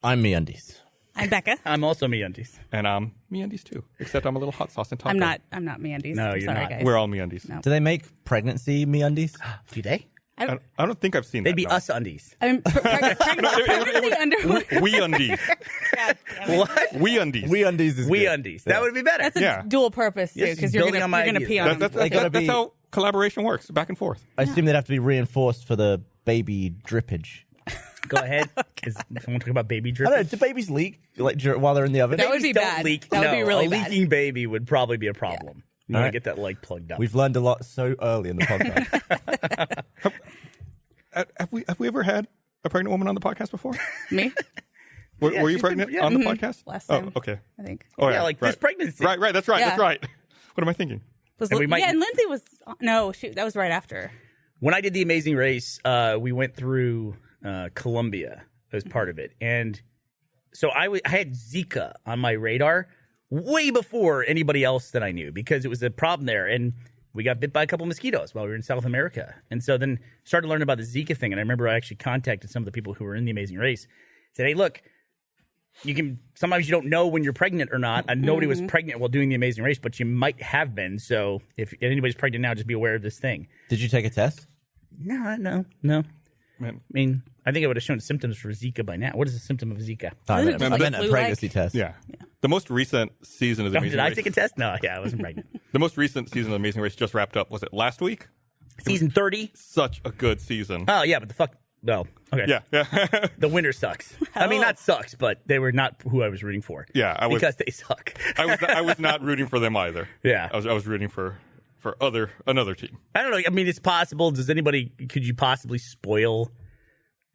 I'm MeUndies. I'm Becca. I'm also MeUndies. And I'm MeUndies too, except I'm a little hot sauce and taco. I'm not MeUndies. No, I'm you're sorry, not. guys. We're all MeUndies. No. Do they make pregnancy MeUndies? Do they? I don't think I've seen They'd that. be no. us undies. I mean, pregnancy underwear. We undies. What? We undies. MeUndies is We good. undies. That would be better. That's a Yeah. dual purpose too, Yes, because you're building gonna on my pee ideas. on them. That's how collaboration works, back and forth. I assume they'd have to be reinforced for the baby drippage. Go ahead. Is someone talking about baby I don't know. dripping? Do babies leak while they're in the oven? That would be Babies bad. don't leak. That would be No, really a bad. leaking baby would probably be a problem. You want Alright. to get that leg plugged up. We've learned a lot so early in the podcast. Have we ever had a pregnant woman on the podcast before? Me Were Yeah, you she's been- pregnant yeah. on the podcast? last time. Oh, okay. I think. Oh, Yeah, like this right. pregnancy. Right. That's right. Yeah. That's right. What am I thinking? Was And we might- yeah, and Lindsay was no, that was right after. When I did the Amazing Race, we went through Colombia as part of it, and so I had Zika on my radar way before anybody else that I knew because it was a problem there, and we got bit by a couple mosquitoes while we were in South America, and so then started learning about the Zika thing, and I remember I actually contacted some of the people who were in the Amazing Race, said, "Hey, look, sometimes you don't know when you're pregnant or not, and nobody was pregnant while doing the Amazing Race, but you might have been, so if anybody's pregnant now, just be aware of this thing." Did you take a test? No. Man. I mean, I think I would have shown symptoms for Zika by now. What is the symptom of Zika? I Isn't it just like meant a flu-like? pregnancy test. Yeah. The most recent season of the Oh, Amazing did I Race. take a test? No, yeah, I wasn't pregnant. The most recent season of Amazing Race just wrapped up. Was it last week? Season 30? Such a good season. Oh, yeah, but the fuck. No. Okay. Yeah. The winner sucks. I mean, not sucks, but they were not who I was rooting for. Yeah, I was- Because they suck. I was not rooting for them either. Yeah. I was rooting for another team. I don't know. I mean, it's possible. Could you possibly spoil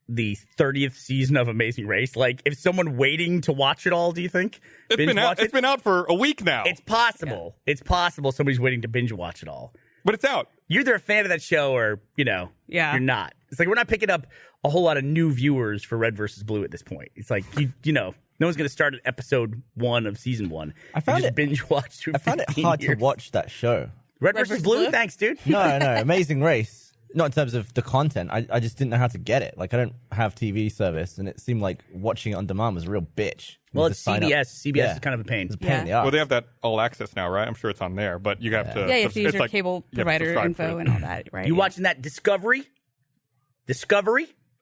the 30th season of Amazing Race? Like, if someone waiting to watch it all, do you think? It's been out for a week now. It's possible. Yeah. It's possible somebody's waiting to binge watch it all. But it's out. You're either a fan of that show or, Yeah. you're not. It's like we're not picking up a whole lot of new viewers for Red versus Blue at this point. It's like, no one's going to start at episode 1 of season 1. I found it binge watch through I found it 15 hard years. to watch that show. Red versus Blue? Thanks, dude. No, Amazing Race. Not in terms of the content. I just didn't know how to get it. Like, I don't have TV service, and it seemed like watching it on demand was a real bitch. Well, You it's just sign up. CBS. CBS Yeah. is kind of a pain. It's a pain in the ass. Well, they have that all access now, right? I'm sure it's on there, but you have to. Yeah, you have to use it's your like- cable you have to provider subscribe info for it. and all that, right? You watching that Discovery?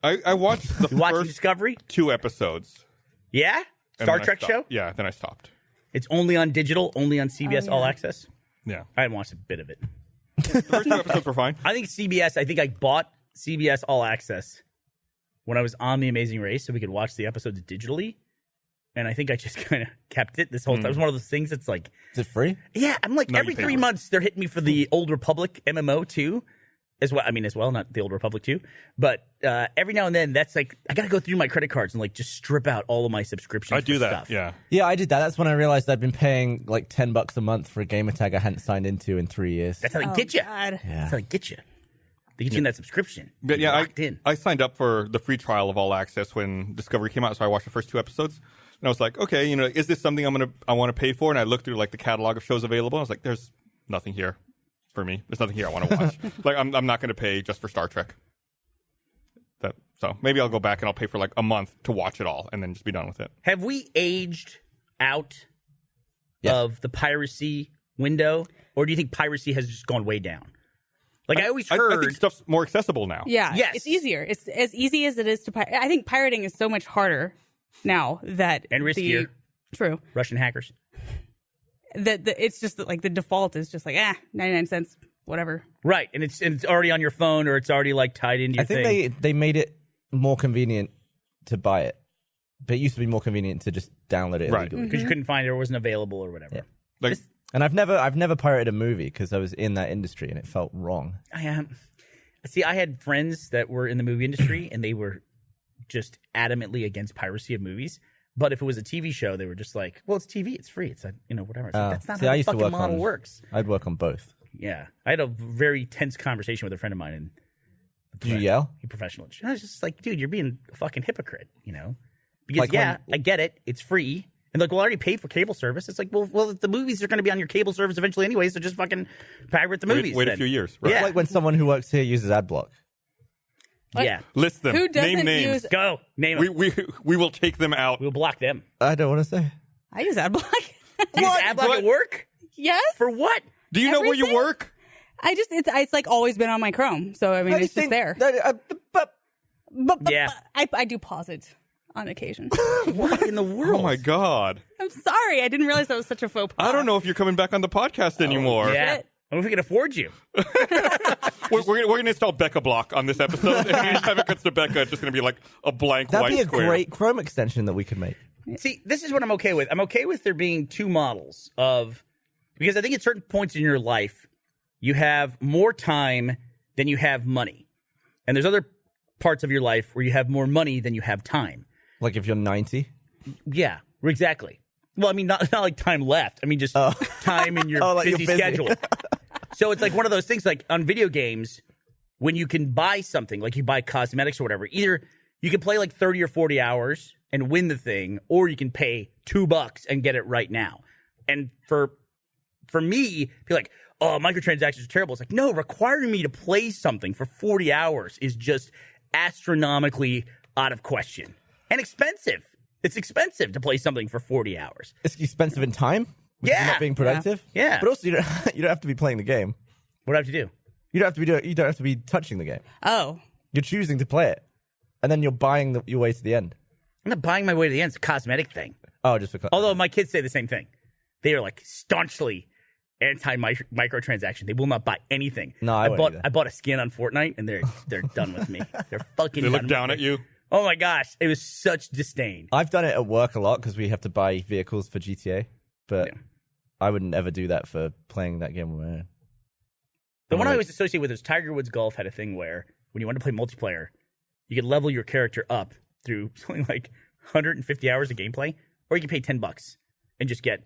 I watched the You watching first Discovery? 2 episods. Yeah? and Star then I Trek stopped. show? Yeah, then I stopped. It's only on digital, only on CBS All Access? Yeah. I hadn't watched a bit of it. The first 2 episodes were fine. I think CBS, I bought CBS All Access when I was on The Amazing Race so we could watch the episodes digitally. And I think I just kind of kept it this whole time. It was one of those things that's like, Is it free? yeah, I'm like, No, every you pay 3 for it. months they're hitting me for the Old Republic MMO too. As well, not the Old Republic 2. But every now and then, that's like, I got to go through my credit cards and like just strip out all of my subscriptions. I do for that. Stuff. Yeah. Yeah, I did that. That's when I realized I'd been paying like $10 a month for a gamer tag I hadn't signed into in 3 years. That's how they Oh, get you. God. That's how they get you. They get you in that subscription. But You're yeah, locked in. I signed up for the free trial of All Access when Discovery came out, so I watched the first 2 episodes. And I was like, okay, is this something I want to pay for? And I looked through like the catalog of shows available. I was like, there's nothing here for me. There's nothing here I want to watch. Like, I'm not going to pay just for Star Trek. So maybe I'll go back and I'll pay for like a month to watch it all and then just be done with it. Have we aged out Yes. of the piracy window, or do you think piracy has just gone way down? Like I always heard, I think stuff's more accessible now. Yeah, Yes. it's easier. It's as easy as it is to pirate. I think pirating is so much harder now that And riskier. True. Russian hackers. That it's just that, like the default is just like 99 cents, whatever. Right, and it's already on your phone, or it's already like tied into your I think thing. they made it more convenient to buy it. But it used to be more convenient to just download it Right. illegally. Because you couldn't find it or wasn't available or whatever. Yeah. Like, And I've never pirated a movie because I was in that industry and it felt wrong. I had friends that were in the movie industry, and they were just adamantly against piracy of movies. But if it was a TV show, they were just like, "Well, it's TV, it's free, it's whatever." It's like, that's not See, how I the used to fucking work model on, works. I'd work on both. Yeah, I had a very tense conversation with a friend of mine, and Did you yell? he professional. I was just like, "Dude, you're being a fucking hypocrite," Because Like I get it, it's free. And like, well, I already paid for cable service. It's like, well, the movies are going to be on your cable service eventually anyway, so just fucking pirate the movies. wait a then. few years. Right? Yeah. Like when someone who works here uses AdBlock. Yeah. List them. Who Name doesn't names. use? Go. Name them. We will take them out. We'll block them. I don't want to say. I use AdBlock. You use AdBlock What? at work? Yes. For what? Do you know where you Everything? work? It's like always been on my Chrome, so I mean it's just there. But Yeah. I do pause it on occasion. What in the world? Oh my god. I'm sorry, I didn't realize that was such a faux pas. I don't know if you're coming back on the podcast anymore. Yeah. Shit. I don't know if we can afford you. We're gonna install Becca block on this episode. And anytime it cuts to Becca, it's just gonna be like a blank That'd white be a square. great Chrome extension that we could make. See, this is what I'm okay with. I'm okay with there being two models of, because I think at certain points in your life, you have more time than you have money. And there's other parts of your life where you have more money than you have time. Like if you're 90. Yeah, exactly. Well, I mean, not like time left. I mean, just time in your like busy you're busy. schedule. So it's like one of those things, like on video games, when you can buy something, like you buy cosmetics or whatever, either you can play like 30 or 40 hours and win the thing, or you can pay $2 and get it right now. And for me, be like, oh, microtransactions are terrible. It's like, no, requiring me to play something for 40 hours is just astronomically out of question and expensive. It's expensive to play something for 40 hours. It's expensive in time. Which is Yeah. not being productive. Yeah. But also, you don't have to be playing the game. What do I have to do? You don't have to be you don't have to be touching the game. Oh, You're choosing to play it, and then you're buying your way to the end. I'm not buying my way to the end. It's a cosmetic thing. Oh, just because. Although my kids say the same thing. They are like staunchly anti-microtransaction. They will not buy anything. No, I won't either. I bought a skin on Fortnite, and they're done with me. They're fucking They done look with down me. at you. Oh my gosh. It was such disdain. I've done it at work a lot because we have to buy vehicles for GTA, but Yeah. I wouldn't ever do that for playing that game on my own. The one I always associate with is Tiger Woods Golf had a thing where when you wanted to play multiplayer, you could level your character up through something like 150 hours of gameplay, or you could pay $10 and just get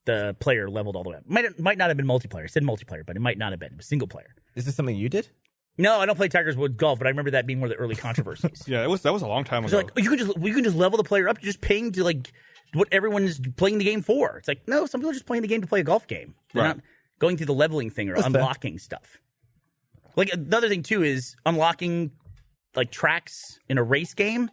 the player leveled all the way up. Might not have been multiplayer. It said multiplayer, but it might not have been. It was single player. Is this something you did? No, I don't play Tiger Woods Golf, but I remember that being one of the early controversies. Yeah, that was a long time ago. They're like, oh, you can just level the player up. You're just paying to like what everyone is playing the game for. It's like, no, some people are just playing the game to play a golf game. They're Right. not going through the leveling thing or unlocking stuff. Like the other thing too is unlocking like tracks in a race game.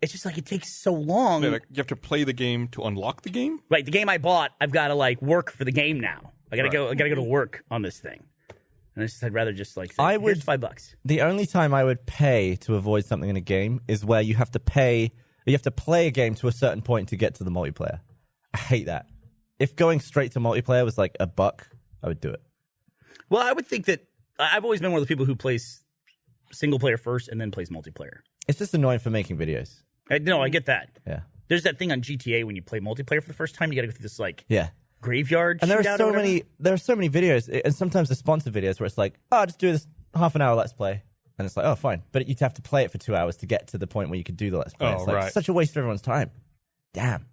It's just like it takes so long. Yeah, like, you have to play the game to unlock the game. Right, the game I bought, I've got to like work for the game now. I gotta Right. go to work on this thing. And I'd rather just like say, I here's would- $5. The only time I would pay to avoid something in a game is where you have to play a game to a certain point to get to the multiplayer. I hate that. If going straight to multiplayer was like $1, I would do it. Well, I would think that I've always been one of the people who plays single player first and then plays multiplayer. It's just annoying for making videos. No, I get that. Yeah. There's that thing on GTA when you play multiplayer for the first time, you got to go through this like Yeah. graveyard. And there shootout are or so whatever. many videos, and sometimes the sponsored videos where it's like, oh, just do this half an hour let's play, and it's like, oh, fine, but you'd have to play it for 2 hours to get to the point where you could do the let's play. Oh, It's like right. such a waste of everyone's time. Damn.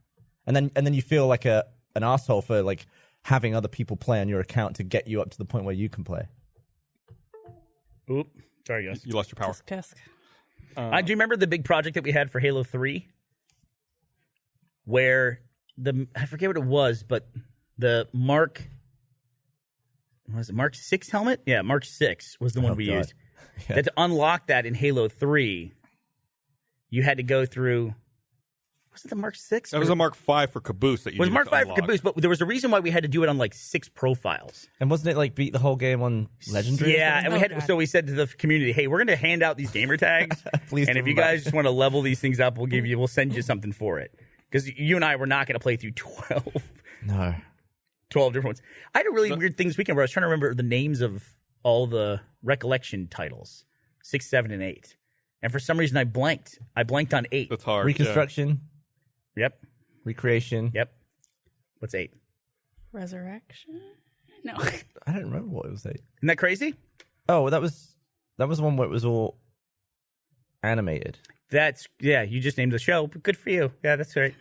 And then you feel like an asshole for like having other people play on your account to get you up to the point where you can play. Oop, sorry guys. You lost your power. tisk. Do you remember the big project that we had for Halo 3? Where I forget what it was, but the Mark 6 helmet? Yeah, Mark 6 was the one Oh, we God. used. Yeah. That to unlock that in Halo 3, you had to go through. Was it the Mark 6? That was a Mark 5 for Caboose that you It was needed Mark to 5 for unlock. Caboose, but there was a reason why we had to do it on like 6 profiles. And wasn't it like beat the whole game on Legendary? or Yeah, something? and we Oh, had God. so we said to the community, "Hey, we're going to hand out these gamer tags, Please and give if you them back." guys just want to level these things up, we'll send you something for it." Because you and I were not going to play through 12 No. different ones. I had a really weird thing this weekend where I was trying to remember the names of all the recollection titles, 6, 7, and 8, and for some reason I blanked. I blanked on 8. That's hard. Reconstruction, Yep. recreation. Yep. What's 8? Resurrection? No. I don't remember what it was. Isn't that crazy? Oh, that was one where it was all animated. You just named the show. But good for you. Yeah, that's right.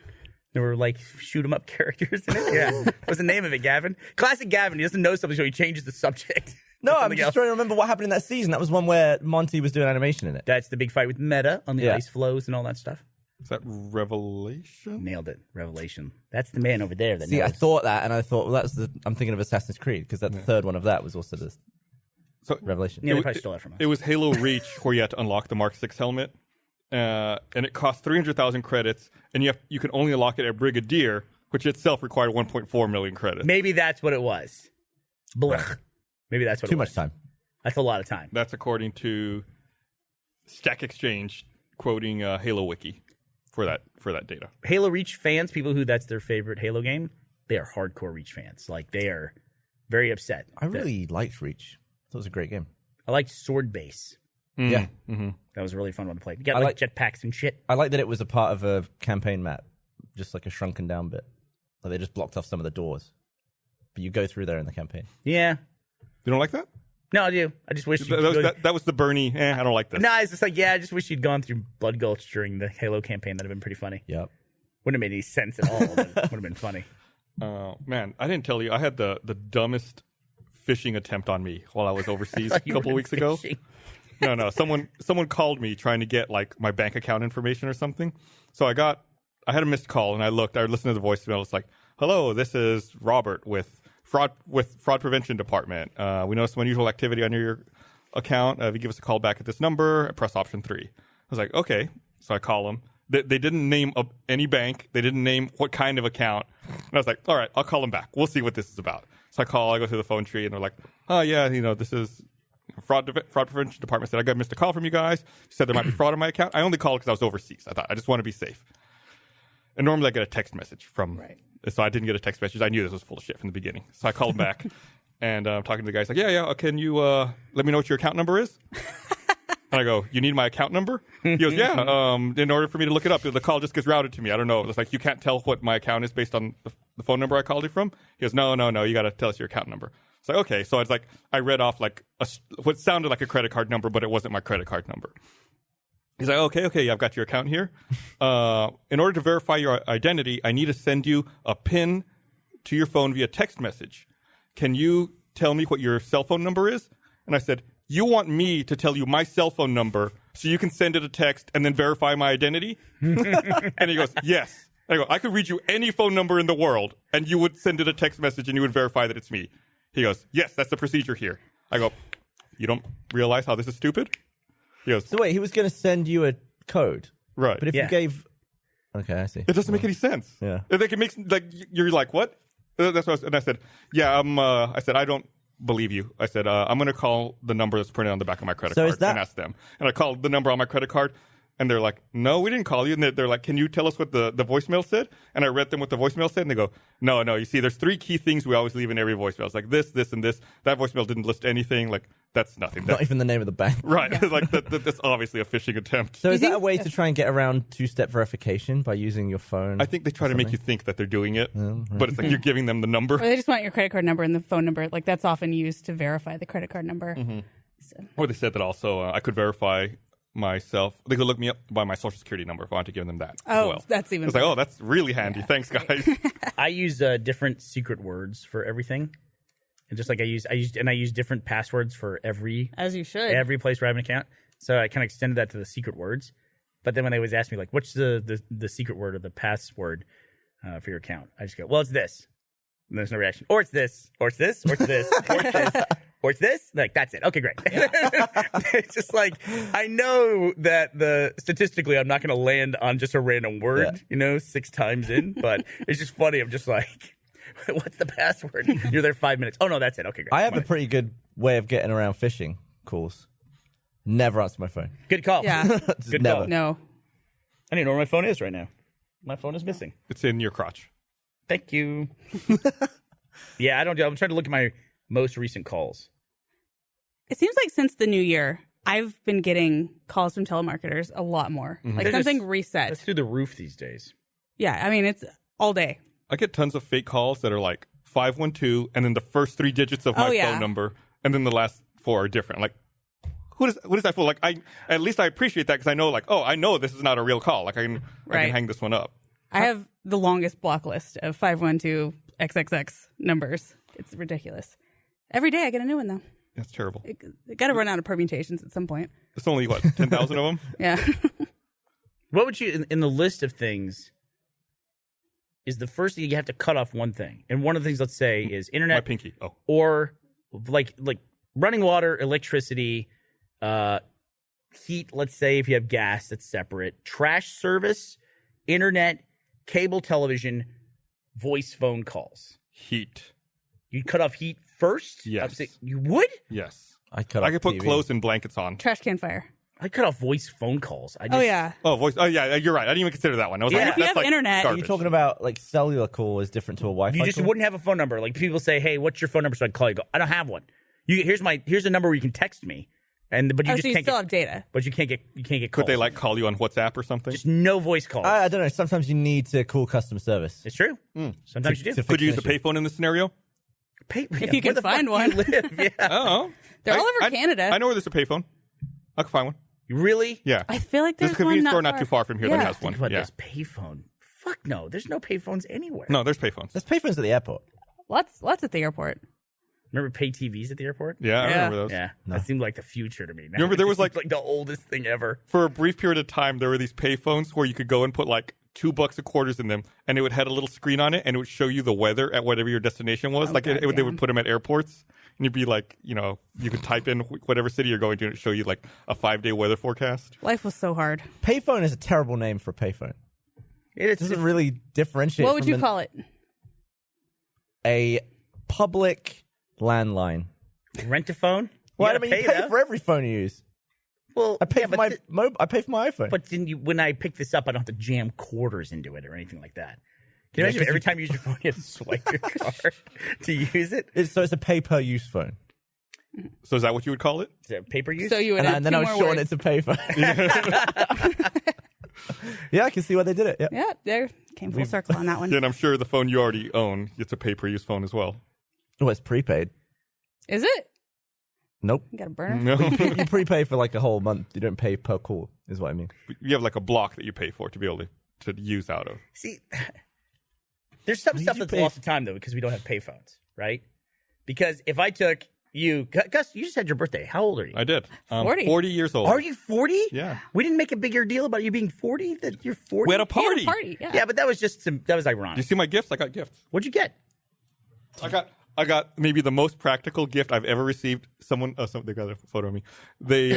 There were like shoot 'em up characters in it. Yeah. What's the name of it, Gavin? Classic Gavin. He doesn't know something, so he changes the subject. No, I'm Something just else. trying to remember what happened in that season. That was one where Monty was doing animation in it. That's the big fight with Meta on the Yeah. ice flows and all that stuff. Is that Revelation? Nailed it. Revelation. That's the man over there that See, I knows. thought that, and I thought, well, I'm thinking of Assassin's Creed because that third one of that was also this. Revelation. Yeah, they probably stole that from us. It was Halo Reach where you had to unlock the Mark 6 helmet, and it cost 300,000 credits, and you can only unlock it at Brigadier, which itself required 1.4 million credits. Maybe that's what it was. Blech. Maybe that's what Too it was. much time. That's a lot of time. That's according to Stack Exchange, quoting Halo Wiki for that data. Halo Reach fans, people who that's their favorite Halo game, they are hardcore Reach fans. Like, they are very upset. I really liked Reach. It was a great game. I liked Sword Base. Yeah. That was a really fun one to play. You got I like jetpacks and shit. I like that it was a part of a campaign map, just like a shrunken down bit. Like they just blocked off some of the doors. But you go through there in the campaign. Yeah. You don't like that? No, I do. I just wish That was the Bernie, I don't like this. No, it's just like, I just wish you'd gone through Blood Gulch during the Halo campaign. That'd have been pretty funny. Yep. Wouldn't have made any sense at all, but would have been funny. Man, I didn't tell you. I had the dumbest phishing attempt on me while I was overseas a couple of weeks ago. No. Someone called me trying to get like my bank account information or something. So I had a missed call and I listened to the voicemail. It's like, "Hello, this is Robert with Fraud Prevention Department. We noticed some unusual activity on your account. If you give us a call back at this number, press option 3. I was like, okay. So I call them. They didn't name any bank. They didn't name what kind of account. And I was like, all right, I'll call them back. We'll see what this is about. So I go through the phone tree, and they're like, oh, yeah, this is Fraud Prevention Department. Said, I got missed a call from you guys. Said there might be fraud on my account. I only called because I was overseas. I thought, I just want to be safe. And normally I get a text message from... Right. So I didn't get a text message. I knew this was full of shit from the beginning. So I called back, and I'm talking to the guy. He's like, yeah, can you let me know what your account number is? And I go, you need my account number? He goes, yeah, in order for me to look it up, the call just gets routed to me. I don't know. It's like, you can't tell what my account is based on the phone number I called you from? He goes, no, you got to tell us your account number. It's like, okay. So it's like, I read off like what sounded like a credit card number, but it wasn't my credit card number. He's like, okay, yeah, I've got your account here. In order to verify your identity, I need to send you a PIN to your phone via text message. Can you tell me what your cell phone number is? And I said, you want me to tell you my cell phone number so you can send it a text and then verify my identity? And he goes, yes. And I go, I could read you any phone number in the world and you would send it a text message and you would verify that it's me. He goes, yes, that's the procedure here. I go, you don't realize how this is stupid? He goes, So wait, he was going to send you a code. right. But if you gave... Okay, I see. It doesn't make any sense. Yeah. Like, it makes, like, you're like, what? That's what and I said, yeah, I said, I don't believe you. I said, I'm going to call the number that's printed on the back of my credit So card is that- and ask them. And I called the number on my credit card, and they're like, no, we didn't call you. And they're like, can you tell us what the voicemail said? And I read them what the voicemail said, and they go, no, you see, there's 3 key things we always leave in every voicemail. It's like this, and this. That voicemail didn't list anything. Like, that's nothing. Not even the name of the bank. Right. Like, that's obviously a phishing attempt. So is that a way to try and get around two-step verification by using your phone? I think they try to make you think that they're doing it, but it's like you're giving them the number. Or they just want your credit card number and the phone number. Like, that's often used to verify the credit card number. So. Or they said that also I could verify myself. They could look me up by my social security number if I want to give them that as well. That's even It's like, oh, that's really handy. Thanks, guys. I use different secret words for everything. And just like I use different passwords for every place where I have an account. So I kind of extended that to the secret words. But then when they always ask me like, what's the secret word or the password for your account? I just go, well, it's this. And there's no reaction. Or it's this. Or it's this. Or it's this. Or it's this. Or it's this. Like, that's it. Okay, great. It's just like, I know that statistically I'm not going to land on just a random word, 6 times in. But it's just funny. I'm just like, what's the password? You're there 5 minutes. Oh, no, that's it. Okay, great. I have a pretty good way of getting around phishing calls. Never answer my phone. Good call. Yeah. Good never. call. No. I don't even know where my phone is right now. My phone is missing. It's in your crotch. Thank you. Yeah, I'm trying to look at my most recent calls. It seems like since the new year, I've been getting calls from telemarketers a lot more. Like They're something just- reset. That's through the roof these days. Yeah, I mean, it's all day. I get tons of fake calls that are like 512 and then the first 3 digits of my phone number and then the last 4 are different. Like, what is that for? Like, at least I appreciate that because I know, like, oh, I know this is not a real call. Like, I can hang this one up. I have the longest block list of 512 XXX numbers. It's ridiculous. Every day I get a new one, though. That's terrible. It got to run out of permutations at some point. It's only, 10,000 of them? Yeah. What would you, in the list of things, is the first thing you have to cut off one thing? And one of the things, let's say, is internet. My pinky. Oh. Or, like running water, electricity, heat, let's say if you have gas, that's separate. Trash service, internet, cable television, voice phone calls. Heat. You'd cut off heat first? Yes. You would? Yes. I could put TV. clothes and blankets on. Trash can fire. I cut off voice phone calls. Oh, yeah. Oh, voice. Oh, yeah. You're right. I didn't even consider that one. I was Yeah. like, If you that's have like internet- Are garbage. you talking about like cellular call is different to a Wi-Fi You just call? wouldn't have a phone number. Like people say, "Hey, what's your phone number?" So I'd call you. Go, I don't have one. Here's a number where you can text me, but you Oh, just so you can't still get, have data. but you can't get calls. Could they like call you on WhatsApp or something? just no voice calls? I don't know. Sometimes you need to call customer service. It's true. Sometimes you do. to fix Could you use an a issue. payphone in this scenario? If you can find one. Yeah. Oh, They're all over Canada. I know where there's a payphone. I can find one. Really? Yeah. I feel like There's there's a one convenience store not too far from here that Yeah. has one. Think about Yeah. this payphone. Fuck no. There's no payphones anywhere. No, there's payphones. There's payphones at the airport. Lots at the airport. Remember pay TVs at the airport? Yeah, I Yeah. remember those. Yeah. That seemed like the future to me. Now Remember there it was, seems like- the oldest thing ever. For a brief period of time, there were these payphones where you could go and put like $2 of quarters in them, and it would have a little screen on it, and it would show you the weather at whatever your destination was. Like they goddamn. would put them at airports, and you'd be like, you could type in whatever city you're going to, and it show you like a 5-day weather forecast. Life was so hard. Payphone is a terrible name for a payphone. It It's doesn't really differentiate. What would from you call it? a public landline? rent a phone. Well, I gotta mean, you pay though. for every phone you use. Well, I pay yeah, for I pay for my iPhone. But then when I pick this up, I don't have to jam quarters into it or anything like that. Can you imagine if every time you use your phone, you have to swipe your card to use it? It's a pay per use phone. So is that what you would call it? Is it paper use? So you would add And then two I was more showing words. it to payphone. Yeah, I can see why they did it. Yeah. Yeah, there came full circle on that one. Yeah, and I'm sure the phone you already own, it's a pay-per-use phone as well. Oh, it's prepaid. Is it? Nope. You got a burner? No, You prepay for like a whole month. You don't pay per call, is what I mean. you have like a block that you pay for to be able to use out of. See, there's some Why stuff did you that's pay- lost to time, though, because we don't have payphones, right? Because if I took you, Gus, you just had your birthday. How old are you? I did. 40. 40 years old. Are you 40? Yeah. We didn't make a bigger deal about you being 40, that you're 40? We had a Yeah, party. party. Yeah. Yeah, but that was just that was You ironic. see my gifts? I got gifts. What'd you get? I got maybe the most practical gift I've ever received. They got a photo of me. They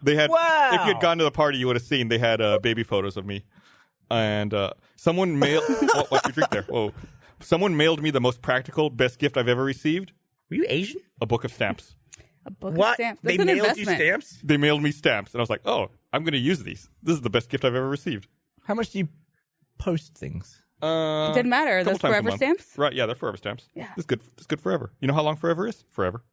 they had. Wow. If you had gone to the party, you would have seen they had baby photos of me. And someone mailed. What's your drink there? Whoa! Someone mailed me the most practical, best gift I've ever received: Were you Asian? a book of stamps. A book of What? stamps. They That's an mailed you investment. stamps? They mailed me stamps, and I was like, "Oh, I'm going to use these. This is the best gift I've ever received." How much do you post things? It didn't matter. Are couple those times a forever month. stamps? Right? Yeah, they're forever stamps. Yeah. It's good. It's good forever. You know how long forever is? Forever.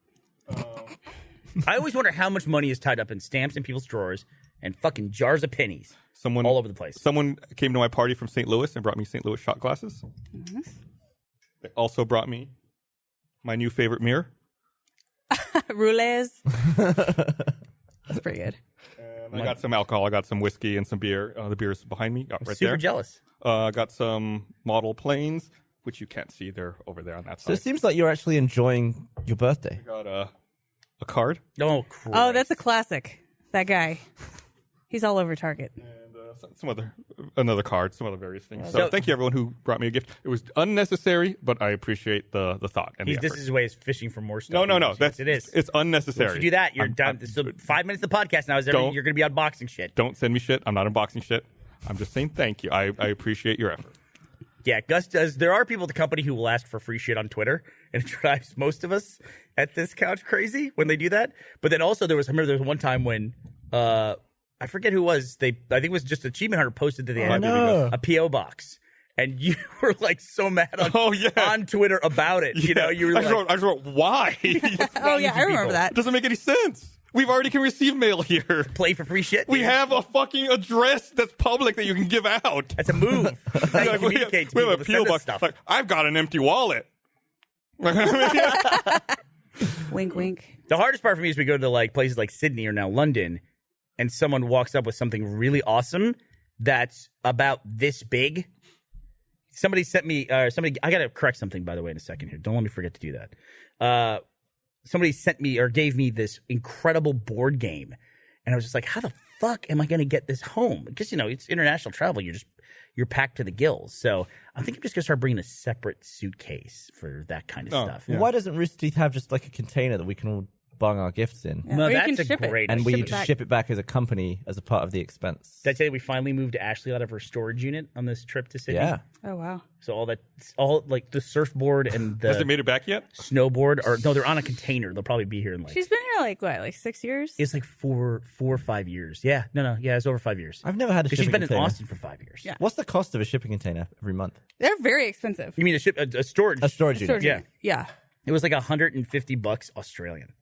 I always wonder how much money is tied up in stamps in people's drawers and fucking jars of pennies Someone all over the place. Someone came to my party from St. Louis and brought me St. Louis shot glasses. They also brought me my new favorite mirror. Roulettes. That's pretty good. And I got some alcohol. I got some whiskey and some beer. The beer's behind me, right Super there. jealous. I got some model planes, which you can't see. They're over there on that So side. it seems like you're actually enjoying your birthday. I got a card Oh, Christ. Oh, that's a classic. That guy. He's all over Target. and another card, some other various things. So So- thank you everyone who brought me a gift. It was unnecessary, but I appreciate the thought and the This effort. is his way of fishing for more stuff. No. Yes, That's it is. It's unnecessary. If you do that, you're I'm- done. So 5 minutes of the podcast now. Don't- You're going to be unboxing shit. Don't send me shit. I'm not unboxing shit. I'm just saying thank you. I appreciate your effort. Yeah, Gus does. There are people at the company who will ask for free shit on Twitter, and it drives most of us at this couch crazy when they do that. But then also I remember there was one time when I forget who it was. I think it was just Achievement Hunter posted that they had no. a PO box, and you were like so mad on Twitter about it. You know, you were I like, just wrote why? It Oh, yeah, I remember people. that. doesn't make any sense. We've already can receive mail here. play for free shit. We dude. have a fucking address that's public that you can give out. That's a move. That's how you Like, communicate to we people have a to send PO us box. stuff. Like, I've got an empty wallet. Wink, wink. The hardest part for me is we go to like places like Sydney or now London, and someone walks up with something really awesome that's about this big. Somebody sent me. I gotta correct something by the way in a second here. Don't let me forget to do that. Somebody sent me or gave me this incredible board game, and I was just like, how the fuck am I gonna get this home? Because it's international travel. You're just you're packed to the gills. So I think I'm just gonna start bringing a separate suitcase for that kind of stuff. Yeah. Why doesn't Rooster Teeth have just like a container that we can all bung our gifts in? Yeah. No, Or you that's can a ship it. great And we Ship it just back. ship it back as a company as a part of the expense. Did I tell you we finally moved Ashley out of her storage unit on this trip to Sydney? Yeah. Oh wow. So all like the surfboard and Has it the made it back yet? snowboard, or no, they're on a container. They'll probably be here in like She's been here like 6 years. it's like four or 5 years. Yeah, yeah, it's over 5 years. I've never had a Because shipping she's been container. in Austin for 5 years. Yeah. What's the cost of a shipping container every month? They're very expensive. You mean a storage? A storage unit. Storage Yeah. unit. Yeah. It was like $150 Australian.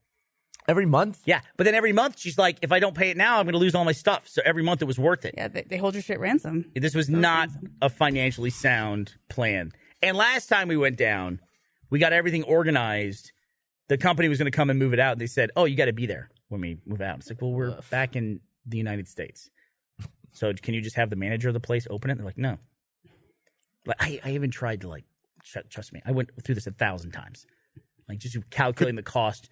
Every month? Yeah, but then every month she's like, if I don't pay it now, I'm going to lose all my stuff. So every month it was worth it. Yeah, they hold your shit ransom. This was not a financially sound plan. And last time we went down, we got everything organized. The company was going to come and move it out. They said, "Oh, you got to be there when we move out." It's like, well, we're back in the United States, so can you just have the manager of the place open it? They're like, no. Like I even tried to trust me. I went through this 1,000 times, like just calculating the cost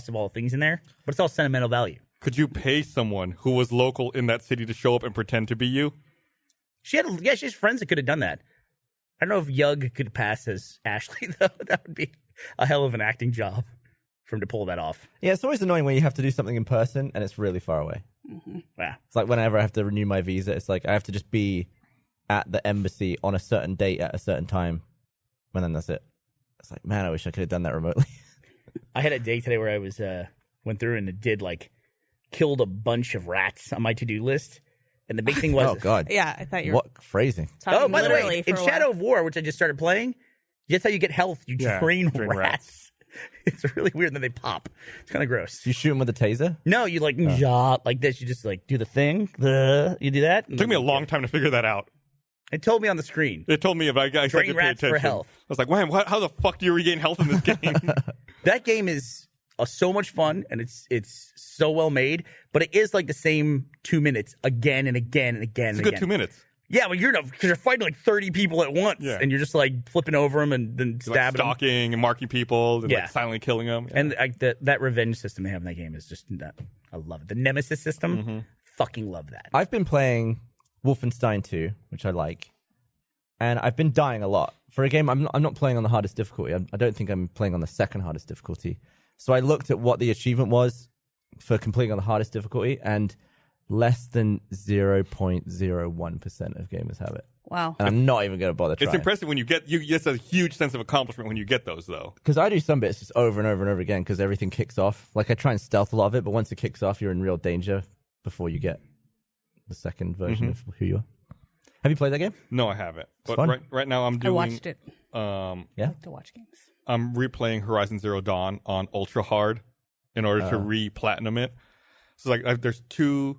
of all the things in there. But it's all sentimental value. Could you pay someone who was local in that city to show up and pretend to be you? She has friends that could have done that. I don't know if Yug could pass as Ashley, though. That would be a hell of an acting job for him to pull that off. Yeah, it's always annoying when you have to do something in person and it's really far away. Yeah. It's like whenever I have to renew my visa, it's like I have to just be at the embassy on a certain date at a certain time, and then that's it. It's like, man, I wish I could have done that remotely. I had a day today where I was went through and killed a bunch of rats on my to-do list. And the big thing was... Oh, God. Yeah, I thought you were What phrasing? talking Oh, by the literally way, for in a while. Shadow of War, which I just started playing, that's how you get health. You Yeah, train train rats. It's really weird, and then they pop. It's kind of gross. You shoot him with a taser? No, you like this. You just do the thing. You do that. It took me a long time to figure that out. It told me on the screen. It told me if I Train started to pay rats for attention. health. I was like, "Wow, how the fuck do you regain health in this game?" That game is so much fun, and it's so well made, but it is like the same 2 minutes again and again and again. It's and a good again. 2 minutes. Yeah, well, because you're fighting like 30 people at once, Yeah. and you're just like flipping over them and then Like stabbing them. stalking and marking people and Yeah. like silently killing them. Yeah. And that revenge system they have in that game is just I love it. The Nemesis system, fucking love that. I've been playing Wolfenstein 2, which I like, and I've been dying a lot. For a game, I'm not playing on the hardest difficulty. I don't think I'm playing on the second hardest difficulty. So I looked at what the achievement was for completing on the hardest difficulty, and less than 0.01% of gamers have it. Wow. And I'm not even going to bother trying. It's impressive when you get it's a huge sense of accomplishment when you get those though. Because I do some bits just over and over and over again because everything kicks off. Like I try and stealth a lot of it, but once it kicks off, you're in real danger before you get the second version of who you are. Have you played that game? No, I haven't. But fun. right now I'm I doing watched it. Yeah. To watch games. I'm replaying Horizon Zero Dawn on ultra hard in order to re-platinum it. So like there's two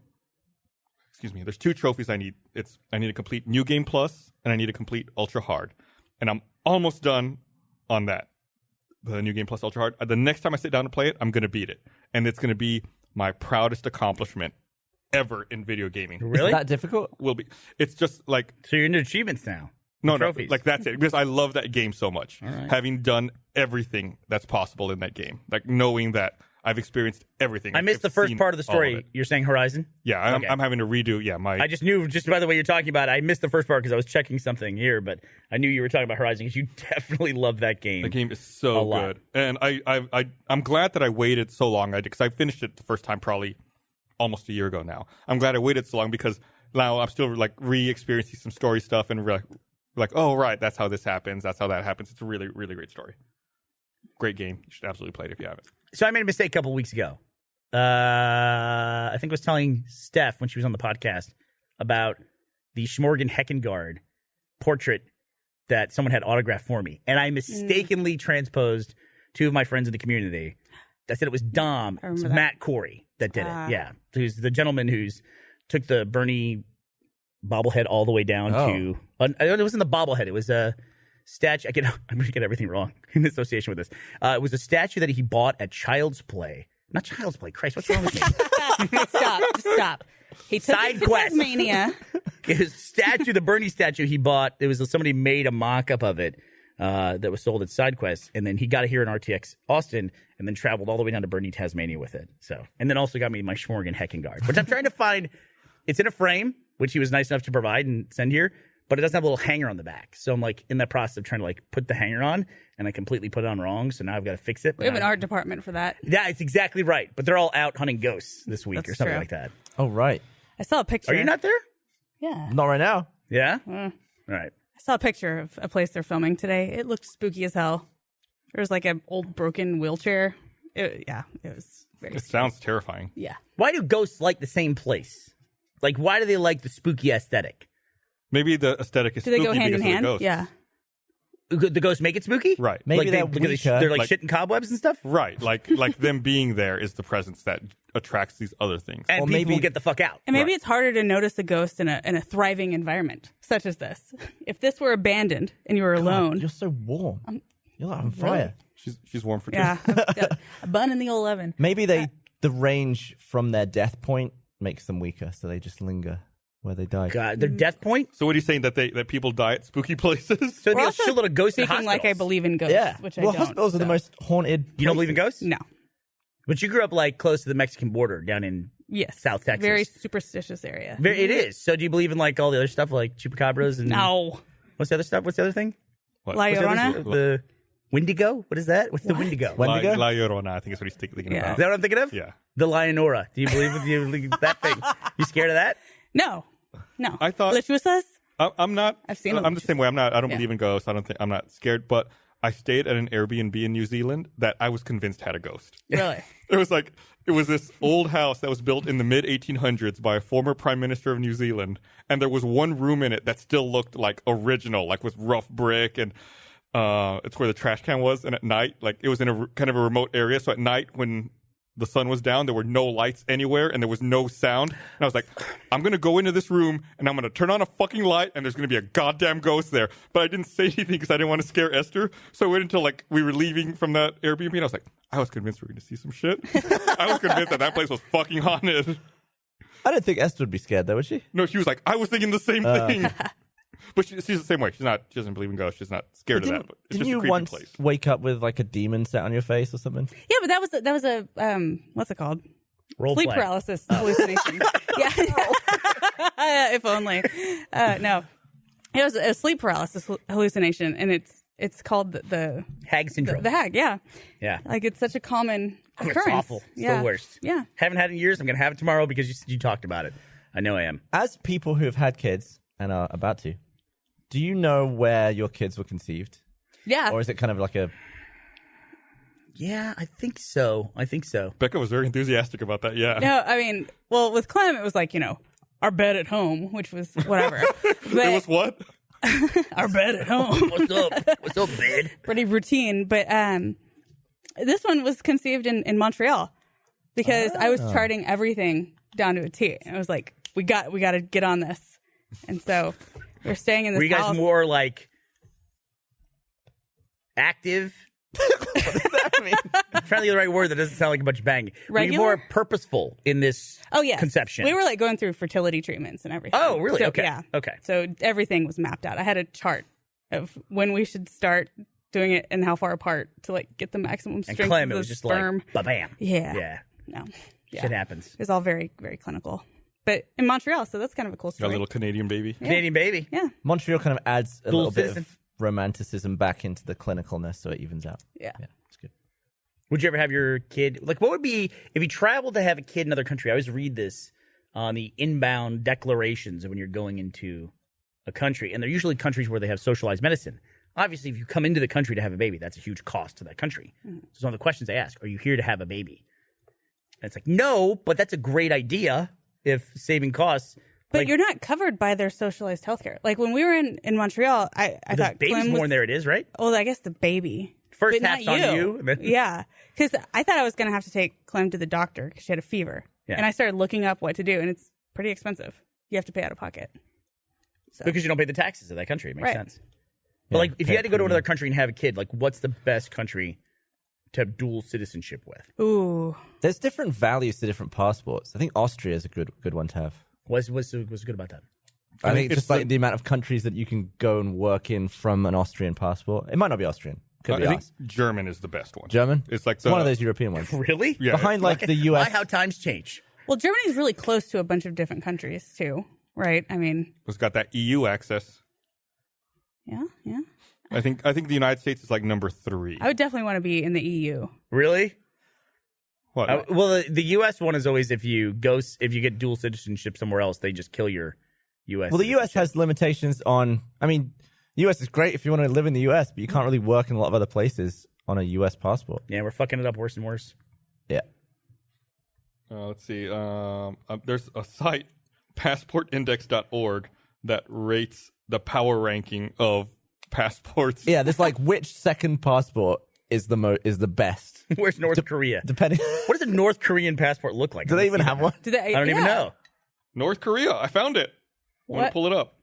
trophies I need. I need to complete New Game Plus and I need to complete ultra hard. And I'm almost done on that. The New Game Plus ultra hard. The next time I sit down to play it, I'm going to beat it. And it's going to be my proudest accomplishment ever in video gaming. Really? Is that difficult? Will be. It's just like So you're into achievements now? no, Trophies. like that's it. Because I love that game so much. right. Having done everything that's possible in that game, like knowing that I've experienced everything. I missed the I've first seen part of the all story. it. You're saying Horizon? Yeah, I'm, Okay. I'm having to redo. Yeah, I just knew, just by the way you're talking about it, I missed the first part because I was checking something here, but I knew you were talking about Horizon because you definitely love that game. the game is A so lot. good, and I'm glad that I waited so long. Because I finished it the first time probably almost a year ago now. I'm glad I waited so long because now I'm still like re-experiencing some story stuff and like oh right, that's how this happens. That's how that happens. It's a really really great story. Great game. You should absolutely play it if you haven't. So I made a mistake a couple weeks ago. I think I was telling Steph when she was on the podcast about the Schmorgan Heckengard portrait that someone had autographed for me. And I mistakenly transposed two of my friends in the community. I said it was Dom. I It's remember that. Matt Corey that did Ah. it. Yeah. Who's the gentleman who's took the Bernie bobblehead all the way down to... it wasn't the bobblehead. It was a statue. I'm going to get everything wrong in association with this. It was a statue that he bought at Child's Play. Not Child's Play. Christ, what's wrong with me? Stop. He took Side it to quest. Tasmania. His statue, the Bernie statue he bought, somebody made a mock-up of it that was sold at SideQuest, and then he got it here in RTX Austin, and then traveled all the way down to Bernie, Tasmania with it. So, and then also got me my Schmorgan Heckengard, which I'm trying to find. It's in a frame. which he was nice enough to provide and send here, but it doesn't have a little hanger on the back. So I'm like in that process of trying to like put the hanger on, and I completely put it on wrong. So now I've got to fix it. We have an art department for that. Yeah, it's exactly right. But they're all out hunting ghosts this week That's or something true. like that. Oh, right. I saw a picture. Are you not there? Yeah. Not right now. Yeah. All right. I saw a picture of a place they're filming today. It looked spooky as hell. There was like an old broken wheelchair. It was very It sounds terrifying. Yeah. Why do ghosts like the same place? Like, why do they like the spooky aesthetic? Maybe the aesthetic is Do they spooky go hand because in of the hand? ghosts. Yeah. The ghosts make it spooky? Right. Maybe like they're because weaker. they're like, Like- shitting cobwebs and stuff? Right. Like them being there is the presence that attracts these other things. And Or people maybe- will get the fuck out. And maybe Right. it's harder to notice a ghost in a thriving environment, such as this. If this were abandoned and you were alone, You're so warm. You're like on fire. She's warm for two. yeah, I've got a bun in the old oven. Maybe the range from their death point makes them weaker, so they just linger where they die. God, their death point? So what are you saying that people die at spooky places? So We're they also shitload of ghosts in speaking like I hospitals. believe in ghosts, Yeah. which I well, don't. hospitals are the so- most haunted. You don't believe in ghosts? No. But you grew up like close to the Mexican border down in Yes. South Texas. Very superstitious area. It is. So do you believe in like all the other stuff like chupacabras and No. what's the other stuff? What's the other thing? What? La What's the other- Llorona? The Wendigo? What is that? What's the Wendigo? When- La, Wendigo? La Llorona, I think is what he's thinking Yeah. Is about. that what I'm thinking of? Yeah. The Lionora. Do you believe that thing? You scared of that? No. No. I thought- Lechuzas? I'm not. I've seen I'm the same way. I don't Yeah. believe in ghosts. I'm not scared. But I stayed at an Airbnb in New Zealand that I was convinced had a ghost. Really? It was this old house that was built in the mid 1800s by a former prime minister of New Zealand, and there was one room in it that still looked like original, like with rough brick, and it's where the trash can was. And at night, like it was in a kind of a remote area, so at night when the sun was down, there were no lights anywhere, and there was no sound. And I was like, I'm going to go into this room, and I'm going to turn on a fucking light, and there's going to be a goddamn ghost there. But I didn't say anything because I didn't want to scare Esther. So I waited until, like, we were leaving from that Airbnb, and I was like, I was convinced we were going to see some shit. I was convinced that place was fucking haunted. I don't think Esther would be scared, though, would she? No, she was like, I was thinking the same thing. But she's the same way. She doesn't believe in ghosts. She's not scared of that. But it's Didn't just a you creepy once place. wake up with like a demon set on your face or something? Yeah, but that was a what's it called? Role Sleep play. paralysis hallucination. Yeah. If only. No. It was a sleep paralysis hallucination, and it's called the Hag syndrome. the hag. Yeah. Yeah. Like it's such a common Oh, occurrence. it's awful. It's yeah. the worst. Yeah. Haven't had it in years. I'm going to have it tomorrow because you talked about it. I know I am. As people who have had kids and are about to, do you know where your kids were conceived? Yeah. Or is it kind of like a... Yeah, I think so. Becca was very enthusiastic about that. Yeah. No, I mean, well, with Clem, it was like, our bed at home, which was whatever. It was what? Our bed at home. What's up? What's up, bid? Pretty routine. But this one was conceived in Montreal because I was charting everything down to a T. And I was like, we got to get on this. And so we're staying in this Were you guys house. more like active? What does that mean? I'm trying to think of the right word that doesn't sound like a bunch of banging. Were you Regular? more purposeful in this yes. conception? We were like going through fertility treatments and everything. Oh, really? So, Okay. Yeah. Okay. So everything was mapped out. I had a chart of when we should start doing it and how far apart to like get the maximum And strength Clem, of it the was just sperm. like, ba-bam. Yeah. Yeah. No. Yeah. Shit happens. It was all very, very clinical. But in Montreal, so that's kind of a cool Got a story. little Canadian baby. Canadian baby. Yeah. Montreal kind of adds a Dual little bit citizen. of romanticism back into the clinicalness so it evens out. Yeah. Yeah, it's good. Would you ever have your kid? Like, what would be if you traveled to have a kid in another country? I always read this on the inbound declarations of when you're going into a country, and they're usually countries where they have socialized medicine. Obviously, if you come into the country to have a baby, that's a huge cost to that country. So it's one of the questions they ask: are you here to have a baby? And it's like, no, but that's a great idea if saving costs. But Like, you're not covered by their socialized healthcare. Like when we were in Montreal, I the thought baby's Clem was, born there. It is right. Well, I guess the baby. First but half's not on you. and then- Yeah. Because I thought I was going to have to take Clem to the doctor because she had a fever. Yeah. And I started looking up what to do, and it's pretty expensive. You have to pay out of pocket. So. Because you don't pay the taxes of that country. It makes Right. sense. But Yeah, like, if you pay had to go to premium. another country and have a kid, like, what's the best country to have dual citizenship with? Ooh. There's different values to different passports. I think Austria is a good one to have. What's good about that? I think it's just like the amount of countries that you can go and work in from an Austrian passport. It might not be Austrian. Could be I think us. German is the best one. German? It's like It's one of those European ones. Really? Yeah, Behind like the US. Why? How times change? Well, Germany's really close to a bunch of different countries, too. right? I mean, It's got that EU access. yeah. I think the United States is like number 3. I would definitely want to be in the EU. Really? What? Well, the U.S. one is always if you get dual citizenship somewhere else, they just kill your U.S. Well, the U.S. has limitations on. I mean, the U.S. is great if you want to live in the U.S., but you can't really work in a lot of other places on a U.S. passport. Yeah, we're fucking it up worse and worse. Yeah. Let's see. There's a site, passportindex.org, that rates the power ranking of passports. Yeah, there's like which second passport is the best. Where's North Korea? Depending. What does a North Korean passport look like? Do they even have one? I don't even know. North Korea. I found it. I'm going to What? pull it up.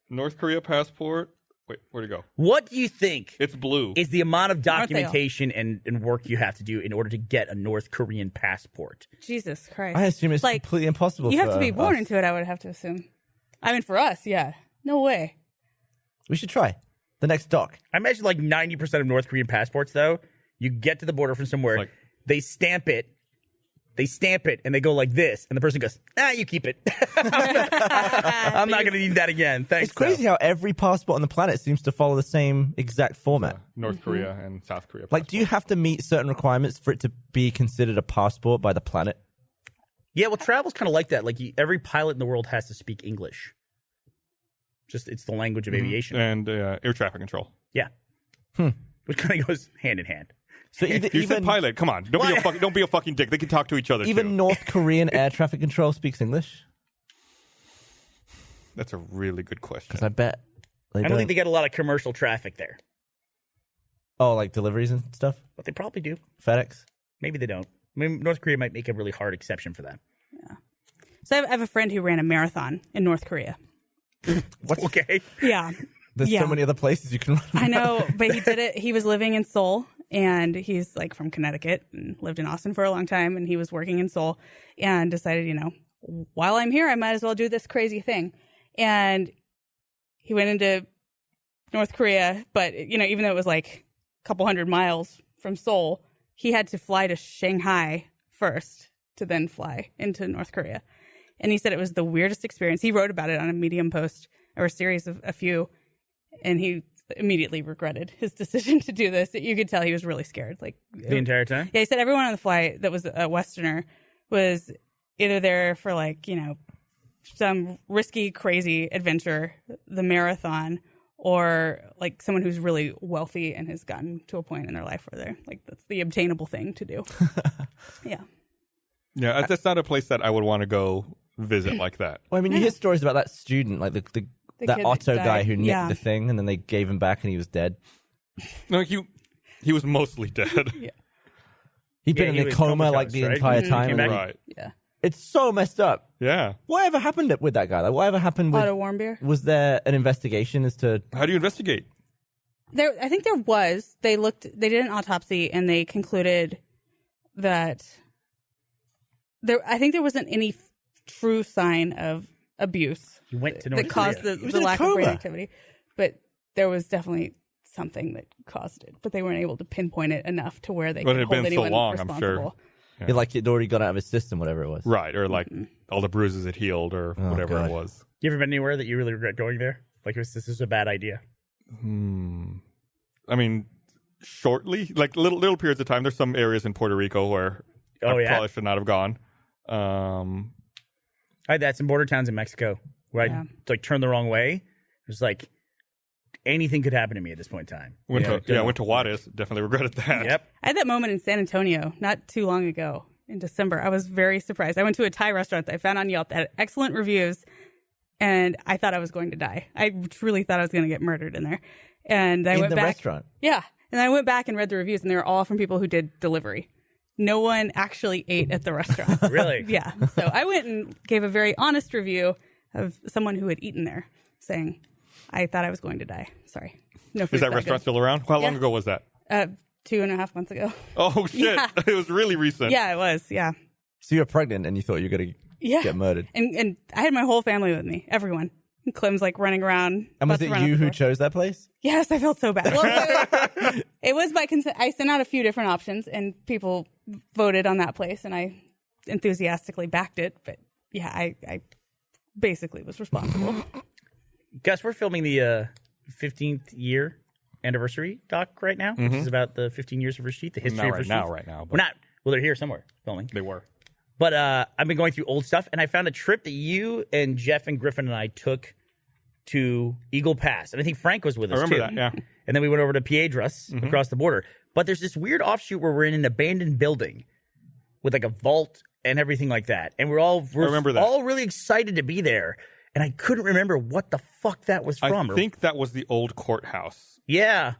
North Korea passport. Wait, where'd it go? What do you think It's blue. is the amount of Aren't they all? documentation and work you have to do in order to get a North Korean passport? Jesus Christ. I assume it's like, completely impossible. you have for to be born us. into it, I would have to assume. I mean, for us, yeah. No way. We should try the next doc. I imagine like 90% of North Korean passports, though, you get to the border from somewhere, Like- they stamp it, and they go like this, and the person goes, you keep it. I'm not going to need that again. Thanks. It's crazy how every passport on the planet seems to follow the same exact format. North Korea and South Korea. Like, do you have to meet certain requirements for it to be considered a passport by the planet? Yeah, well, travel's kind of like that. Like every pilot in the world has to speak English. Just it's the language of aviation. And air traffic control. Yeah. Which kind of goes hand in hand. So You said pilot. Come on. Don't be a fucking dick. They can talk to each other, even too. North Korean air traffic control speaks English? That's a really good question. Because I bet they I don't think they get a lot of commercial traffic there, Oh, like deliveries and stuff? but they probably do. FedEx? Maybe they don't. I mean, North Korea might make a really hard exception for that. So I have a friend who ran a marathon in North Korea. Okay. Yeah. There's Yeah. so many other places you can run. I know, but he did it. He was living in Seoul, and he's like from Connecticut and lived in Austin for a long time. And he was working in Seoul and decided, while I'm here, I might as well do this crazy thing. And he went into North Korea, but even though it was like a couple 100 miles from Seoul, he had to fly to Shanghai first to then fly into North Korea. And he said it was the weirdest experience. He wrote about it on a Medium post or a series of a few, and he immediately regretted his decision to do this. You could tell he was really scared. Like The entire time? yeah, he said everyone on the flight that was a Westerner was either there for some risky, crazy adventure, the marathon, or like someone who's really wealthy and has gotten to a point in their life where they're like, that's the obtainable thing to do. Yeah. Yeah, that's not a place that I would want to go visit like that. Well, I mean, you hear stories about that student, like that kid Otto that guy died. who nicked Yeah. the thing, and then they gave him back, and he was dead. No, he was mostly dead. He'd been he in a was coma like comatose, the right? entire Mhm. time. Came and back. Right. Yeah. It's so messed up. Yeah. Whatever happened with that guy? Like, whatever happened with? Otto Warmbier. Was there an investigation as to? How do you investigate? I think there was. They did an autopsy and they concluded that I think there wasn't any true sign of abuse He went to North that caused Korea. the in a lack of brain coma. activity, but there was definitely something that caused it. But they weren't able to pinpoint it enough to where they But could it had hold been so anyone long, I'm sure. responsible. Like it already got out of his system, whatever it was. Right. Or like all the bruises had healed or whatever God. it was. You ever been anywhere that you really regret going there? Like, this is a bad idea. I mean, shortly, like little periods of time. There's some areas in Puerto Rico where I probably should not have gone. I had that. Some border towns in Mexico where Yeah. I turned the wrong way. It was like anything could happen to me at this point in time. Went to Juarez. Definitely regretted that. Yep. I had that moment in San Antonio not too long ago in December. I was very surprised. I went to a Thai restaurant that I found on Yelp that had excellent reviews, and I thought I was going to die. I truly thought I was going to get murdered in there. And I In went the back. restaurant? Yeah. And I went back and read the reviews, and they were all from people who did delivery. No one actually ate at the restaurant. Really? Yeah. So I went and gave a very honest review of someone who had eaten there, saying, I thought I was going to die. Sorry. No food. Is that restaurant still around? How long Yeah. ago was that? 2.5 months ago. Oh, shit. Yeah. It was really recent. Yeah, it was. Yeah. So you were pregnant and you thought you were going to get murdered. And I had my whole family with me, everyone. And Clem's like running around. And was butts it around you the who door. chose that place? Yes, I felt so bad. Well, it was by consent. I sent out a few different options, and people voted on that place, and I enthusiastically backed it. But yeah, I basically was responsible. Gus, we're filming the 15th year anniversary doc right now, which is about the 15 years of Rooster Teeth, the history of Rooster Teeth. Right now. We're not. Well, they're here somewhere filming. They were. But I've been going through old stuff, and I found a trip that you and Jeff and Griffin and I took to Eagle Pass. And I think Frank was with us, I remember too. that, yeah. And then we went over to Piedras across the border. But there's this weird offshoot where we're in an abandoned building with like a vault and everything like that. And we're remember that. all really excited to be there. And I couldn't remember what the fuck that was from. I think that was the old courthouse. Yeah. And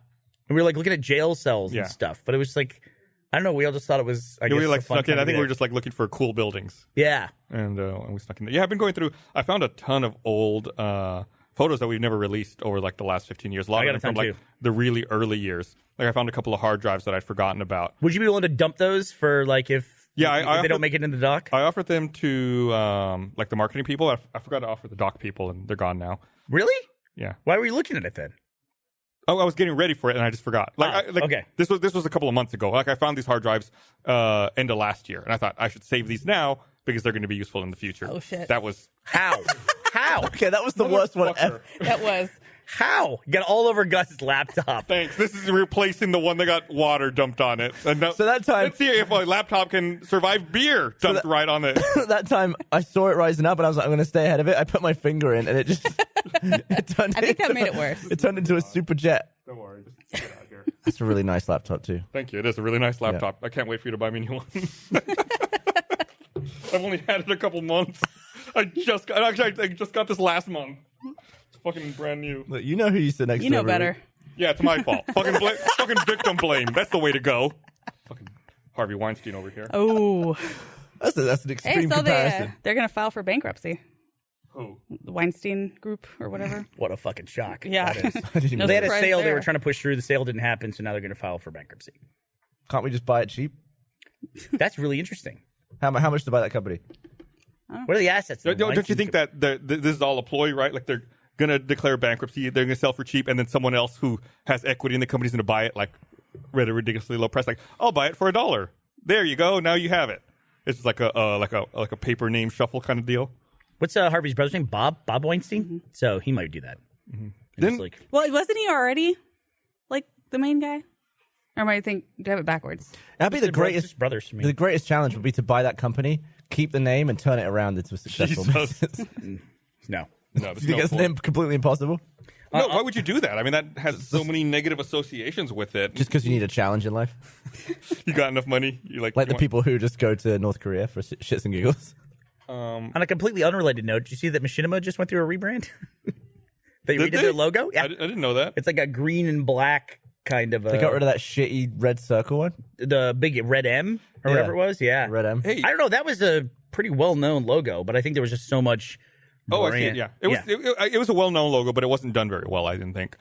we were like looking at jail cells and stuff. But it was like, I don't know. We all just thought it was, I guess, we like a fun snuck in. time I to be think we were there. just like looking for cool buildings. Yeah. And we snuck in there. Yeah, I've been going through. I found a ton of old photos that we've never released over like the last 15 years. A lot I got of them a from ton, like too. the really early years. Like I found a couple of hard drives that I'd forgotten about. Would you be willing to dump those for like if Yeah, if I they offered- don't make it in the doc? I offered them to like the marketing people. I forgot to offer the doc people, and they're gone now. Really? Yeah. Why were you looking at it then? Oh, I was getting ready for it, and I just forgot. Okay. This was a couple of months ago. Like I found these hard drives end of last year, and I thought I should save these now because they're going to be useful in the future. Oh, shit. That was How? How? Okay, that was the worst one ever. That was. How? You got all over Gus's laptop. Thanks. This is replacing the one that got water dumped on it. And now, So that time- let's see if a laptop can survive beer dumped right on it. That time I saw it rising up and I was like, I'm going to stay ahead of it. I put my finger in and it just it turned I think that into- made it worse. It turned into a super jet. Don't worry, just get out here. It's a really nice laptop too. Thank you. It is a really nice laptop. I can't wait for you to buy me a new one. I've only had it a couple months. I just got this last month. It's fucking brand new. Look, you know who you sit next You to. know every better. week. Yeah, it's my fault. Fucking victim blame. That's the way to go. Fucking Harvey Weinstein over here. Oh. That's an Hey, extreme so comparison. they're going to file for bankruptcy. Who? The Weinstein Group or whatever. What a fucking shock. Yeah. That is. I didn't even No They know had a surprise sale they there. were trying to push through. The sale didn't happen, so now they're going to file for bankruptcy. Can't we just buy it cheap? That's really interesting. How much to buy that company? What are the assets? Don't you think that this is all a ploy, right? Like they're going to declare bankruptcy, they're going to sell for cheap, and then someone else who has equity in the company is going to buy it like at a ridiculously low price. Like, I'll buy it for $1. There you go. Now you have it. It's just like a paper name shuffle kind of deal. What's Harvey's brother's name? Bob Weinstein? Mm-hmm. So he might do that. And Then- it's like, Well, wasn't he already like the main guy? Or might I think do I have it backwards? That'd be the greatest. brothers to me. The greatest challenge would be to buy that company, keep the name, and turn it around into a successful Jesus. business. No. No, Do there's you think no that's point. completely impossible? No, why would you do that? I mean, that has so many negative associations with it. Just because you need a challenge in life, You got enough money, you like you the want- people who just go to North Korea for shits and giggles. On a completely unrelated note, did you see that Machinima just went through a rebrand? They Did redid they? their logo? Yeah. I didn't know that. It's like a green and black kind of. They got rid of that shitty red circle one. the big red M or Yeah. whatever it was. Yeah. Red M. Hey, I don't know. That was a pretty well-known logo, but I think there was just so much. oh, I see it. brand- Yeah, it was a well-known logo, but it wasn't done very well. I didn't think.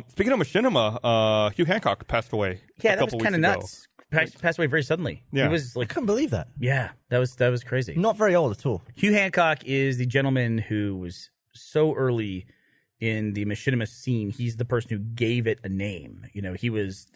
Speaking of Machinima, Hugh Hancock passed away. Yeah, a that was couple kind of weeks ago. nuts. Passed away very suddenly. Yeah. He was I like, couldn't believe that. yeah, that was crazy. Not very old at all. Hugh Hancock is the gentleman who was so early in the machinima scene. He's the person who gave it a name. You know, he was,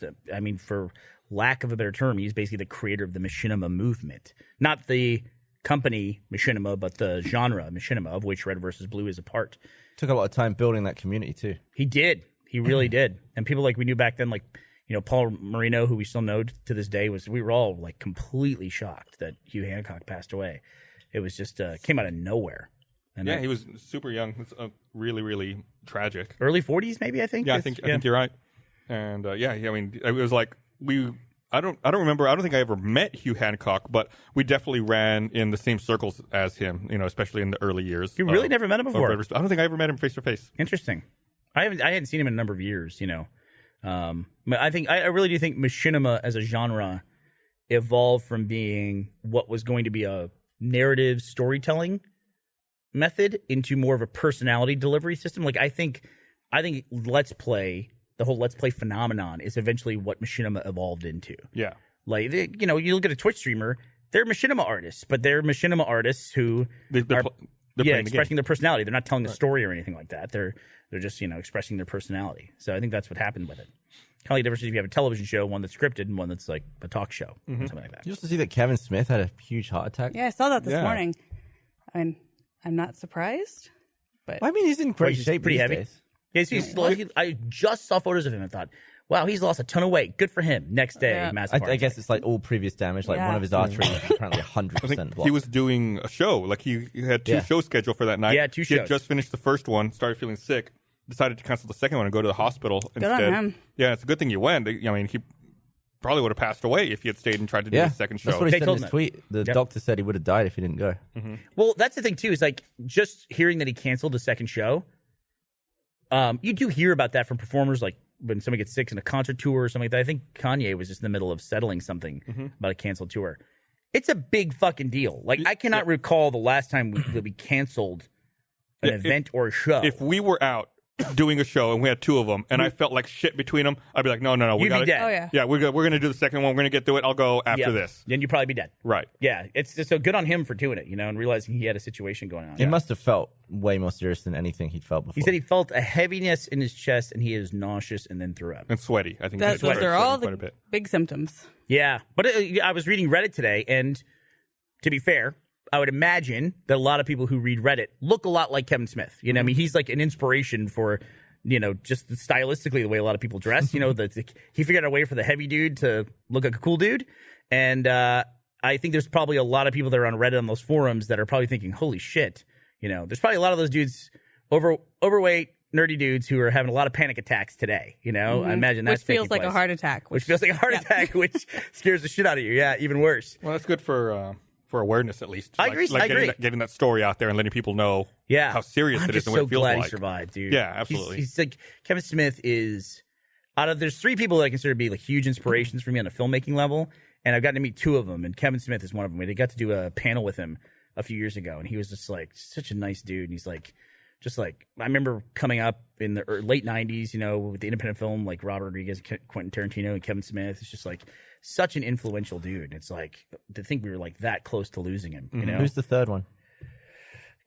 for lack of a better term, he's basically the creator of the machinima movement. Not the company machinima, but the genre machinima, of which Red versus Blue is a part. Took a lot of time building that community too. He did. He really did. And people like we knew back then, like, you know, Paul Marino, who we still know to this day, we were all like completely shocked that Hugh Hancock passed away. It was just came out of nowhere. And Yeah, he was super young. It's really, really tragic. early 40s, maybe, I think. Yeah, I think you're right. And I mean, it was like I don't remember. I don't think I ever met Hugh Hancock, but we definitely ran in the same circles as him. You know, especially in the early years. You really never met him before? I don't think I ever met him face to face. Interesting. I hadn't seen him in a number of years, you know. But I really do think machinima as a genre evolved from being what was going to be a narrative storytelling method into more of a personality delivery system. Like I think Let's Play, the whole Let's Play phenomenon is eventually what machinima evolved into. Yeah. Like you know, you look at a Twitch streamer, they're machinima artists, but they're machinima artists who They're are playing the game. expressing their personality. They're not telling a story or anything like that. They're just, you know, expressing their personality. So I think that's what happened with it. Kind of like the difference if you have a television show, one that's scripted and one that's like a talk show, or something like that. You used to see that Kevin Smith had a huge heart attack. Yeah, I saw that this Yeah. morning. I mean, I'm not surprised. But I mean, he's in great he's shape pretty these heavy. days. I just saw photos of him and thought, wow, he's lost a ton of weight. Good for him. Next day, Yeah. massive heart I guess attack. it's like all previous damage. Like Yeah. one of his arteries is apparently 100% I think blocked. he was doing a show. Like he had two Yeah. shows scheduled for that night. Yeah, two He had shows. just finished the first one, started feeling sick, decided to cancel the second one and go to the hospital on instead. him. Yeah, it's a good thing you went. I mean, he probably would have passed away if he had stayed and tried to do Yeah, his second show. that's what he They said in told his him. tweet. The Yep. doctor said he would have died if he didn't go. Well, that's the thing too. Is like just hearing that he canceled the second show. You do hear about that from performers, like when somebody gets sick in a concert tour or something like that. I think Kanye was just in the middle of settling something about a canceled tour. It's a big fucking deal. Like I cannot recall the last time that we canceled an event or a show. If we were out doing a show and we had two of them and I felt like shit between them, I'd be like, no, we You'd got be dead. Oh, yeah. Yeah, we're going to do the second one. We're going to get through it. I'll go after Yeah. this. Then you'd probably be dead. Right. Yeah, it's just so good on him for doing it, and realizing he had a situation going on. It must have felt way more serious than anything he'd felt before. He said he felt a heaviness in his chest and he is nauseous and then threw up. And sweaty. I think those he started are all sweating quite a the bit. big symptoms. Yeah, but I was reading Reddit today, and to be fair, I would imagine that a lot of people who read Reddit look a lot like Kevin Smith. I mean, he's like an inspiration for, just stylistically the way a lot of people dress. He figured out a way for the heavy dude to look like a cool dude. And I think there's probably a lot of people that are on Reddit on those forums that are probably thinking, holy shit. There's probably a lot of those dudes, overweight, nerdy dudes who are having a lot of panic attacks today. I imagine that's Which feels taking like a place. heart attack. Which feels like a heart attack, which scares the shit out of you. Yeah, even worse. Well, that's good for awareness, at least. I agree. I agree. Getting that story out there and letting people know Yeah, how serious I'm it is just and what so it feels glad like. he survived, dude. Yeah, absolutely. He's like Kevin Smith is there's three people that I consider to be like huge inspirations for me on a filmmaking level, and I've gotten to meet two of them, and Kevin Smith is one of them. We got to do a panel with him a few years ago, and he was just like such a nice dude, and he's like. Just like I remember coming up in the late '90s, with the independent film like Robert Rodriguez, Quentin Tarantino, and Kevin Smith. It's just like such an influential dude. It's like to think we were like that close to losing him. Who's the third one?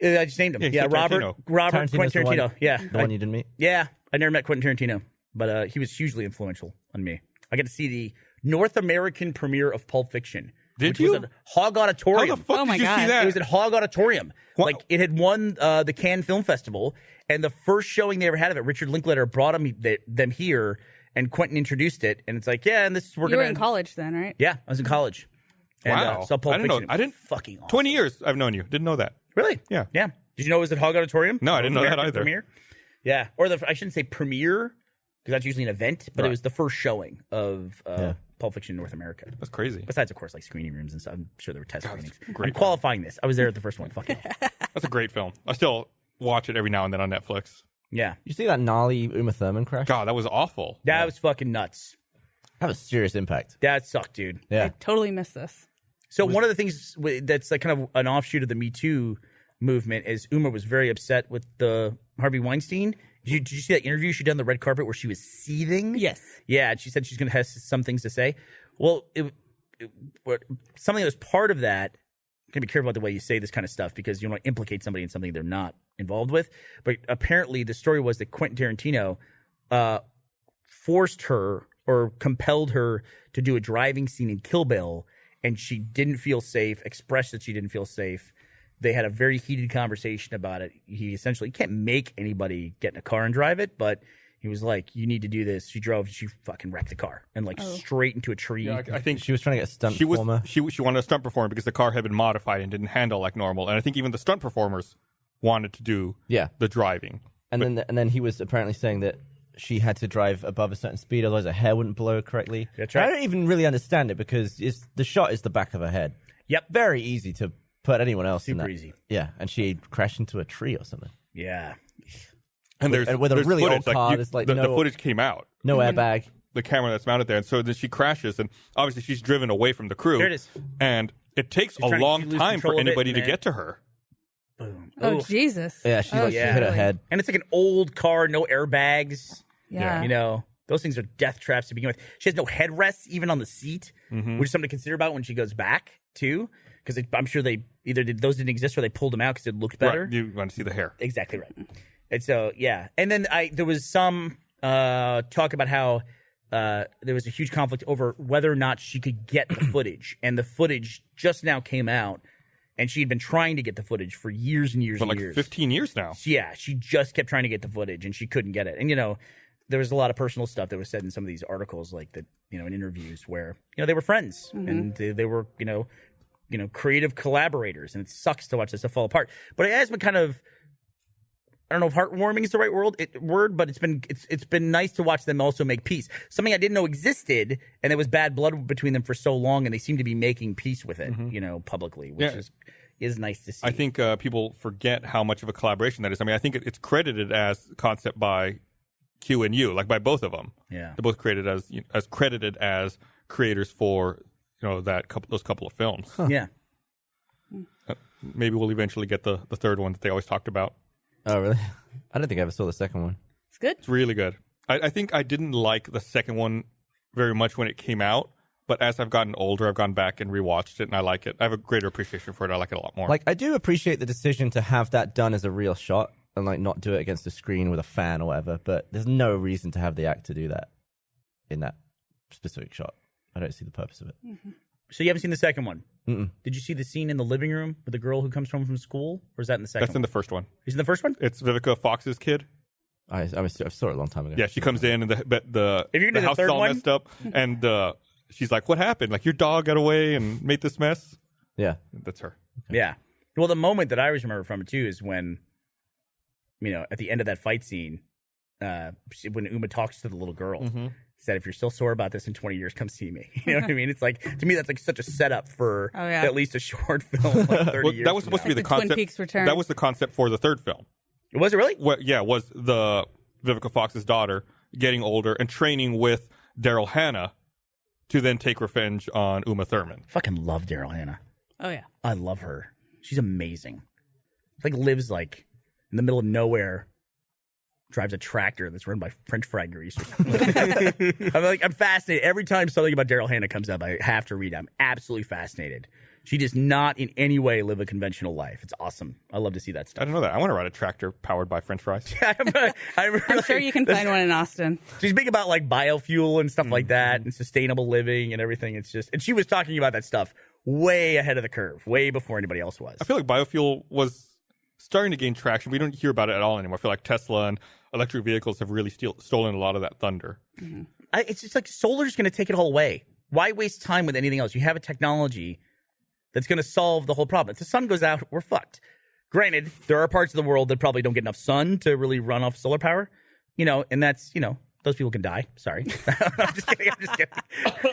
I just named him. Yeah, Yeah, you said Robert Tarantino's Quentin the one- Tarantino. Yeah, The one you didn't meet? yeah. I never met Quentin Tarantino, but he was hugely influential on me. I got to see the North American premiere of Pulp Fiction. Did which you? Was at Hog Auditorium. How the fuck Oh my did you see God. that? It was at Hog Auditorium. What? Like it had won the Cannes Film Festival, and the first showing they ever had of it, Richard Linklater brought them here, and Quentin introduced it, and it's like, yeah, and this is we're You were gonna. in college then, right? Yeah, I was in college. And, Wow. saw Pulp I didn't know- Fiction. I didn't- Fucking awesome. 20 years I've known you. Didn't know that. Really? Yeah. Yeah. Did you know it was at Hog Auditorium? No, I didn't know that American either. Premiere? Yeah. Or I shouldn't say premiere, because that's usually an event, but it Right. was the first showing of Pulp Fiction in North America. That's crazy. Besides, of course, like screening rooms and stuff. I'm sure there were test God, screenings. that's great. I'm qualifying this. I was there at the first one. Fuck it. That's a great film. I still watch it every now and then on Netflix. Yeah. You see that gnarly Uma Thurman crash? God, that was awful. That was fucking nuts. That was serious impact. That sucked, dude. Yeah. I totally missed this. So one of the things that's like kind of an offshoot of the Me Too movement is Uma was very upset with the Harvey Weinstein. Did you see that interview she did on the red carpet where she was seething? Yes. Yeah, and she said she's going to have some things to say. Well, something that was part of that. You can be careful about the way you say this kind of stuff because you don't want to implicate somebody in something they're not involved with. But apparently, the story was that Quentin Tarantino forced her or compelled her to do a driving scene in Kill Bill, and she didn't feel safe. Expressed that she didn't feel safe. They had a very heated conversation about it. He essentially can't make anybody get in a car and drive it, but he was like, "You need to do this." She drove. She fucking wrecked the car and straight into a tree. Yeah, I think She was trying to get a stunt she was performer. she wanted a stunt performer because the car had been modified and didn't handle like normal. And I think even the stunt performers wanted to do Yeah. the driving. And then he was apparently saying that she had to drive above a certain speed, otherwise her hair wouldn't blow correctly. That's right. I don't even really understand it because the shot is the back of her head. Yep. Very easy to put anyone else in Super that. easy. Yeah, and she crashed into a tree or something. Yeah. And With- with a there's really footage, old car, there's, like, the no- footage came out. No airbag. The camera that's mounted there, and so then she crashes, and obviously she's driven away from the crew. There it is. And it takes She's a she long loses time control for of it, anybody and to then- get to her. Boom. Oh, Oof. Jesus. Yeah, she hit her really? head. And it's like an old car, no airbags. Yeah. You know, those things are death traps to begin with. She has no headrests even on the seat, which is something to consider about when she goes back too. Because I'm sure they either those didn't exist or they pulled them out because it looked better. Right. You want to see the hair. Exactly right. And so yeah, and then there was some talk about how there was a huge conflict over whether or not she could get the footage, and the footage just now came out, and she had been trying to get the footage for years and years For and like years. 15 years now. Yeah, she just kept trying to get the footage, and she couldn't get it. And there was a lot of personal stuff that was said in some of these articles, like that, in interviews where they were friends and they were creative collaborators, and it sucks to watch this stuff fall apart. But it has been kind of, I don't know if heartwarming is the right word, but it's been nice to watch them also make peace. Something I didn't know existed, and there was bad blood between them for so long, and they seem to be making peace with it, publicly, which is nice to see. I think people forget how much of a collaboration that is. I mean, I think it's credited as concept by Q and U, like by both of them. Yeah, they're both created as credited as creators for those couple of films. Huh. Yeah. Maybe we'll eventually get the third one that they always talked about. Oh, really? I don't think I ever saw the second one. It's good. It's really good. I think I didn't like the second one very much when it came out, but as I've gotten older, I've gone back and rewatched it, and I like it. I have a greater appreciation for it. I like it a lot more. Like, I do appreciate the decision to have that done as a real shot and like not do it against a screen with a fan or whatever, but there's no reason to have the actor do that in that specific shot. I don't see the purpose of it. Mm-hmm. So you haven't seen the second one? Mm-mm. Did you see the scene in the living room with the girl who comes home from school, or is that in the second? That's in the first one. Is it in the first one? It's Vivica Fox's kid. I saw it a long time ago. Yeah, she comes in and the If you're gonna do the house third is all one? messed up, and she's like, "What happened? Like your dog got away and made this mess." Yeah. That's her. Yeah. Well, the moment that I always remember from it too is when, at the end of that fight scene, when Uma talks to the little girl, said, "If you're still sore about this in 20 years, come see me." You know what I mean? It's like, to me, that's like such a setup for at least a short film, like 30 years. That was supposed to be the concept. Twin Peaks Return. That was the concept for the third film. Was it really? Was the Vivica Fox's daughter getting older and training with Daryl Hannah to then take revenge on Uma Thurman. Fucking love Daryl Hannah. Oh, yeah. I love her. She's amazing. Like, lives like in the middle of nowhere, drives a tractor that's run by French fry grease or something. I'm fascinated. Every time something about Daryl Hannah comes up, I have to read it. I'm absolutely fascinated. She does not in any way live a conventional life. It's awesome. I love to see that stuff. I don't know that. I want to ride a tractor powered by French fries. I'm sure you can find one in Austin. She's big about like biofuel and stuff like that, and sustainable living and everything. It's just, and she was talking about that stuff way ahead of the curve, way before anybody else was. I feel like biofuel was starting to gain traction. We don't hear about it at all anymore. I feel like Tesla and electric vehicles have really stolen a lot of that thunder. Mm-hmm. It's just like solar's going to take it all away. Why waste time with anything else? You have a technology that's going to solve the whole problem. If the sun goes out, we're fucked. Granted, there are parts of the world that probably don't get enough sun to really run off solar power, and that's, those people can die. Sorry. I'm just kidding.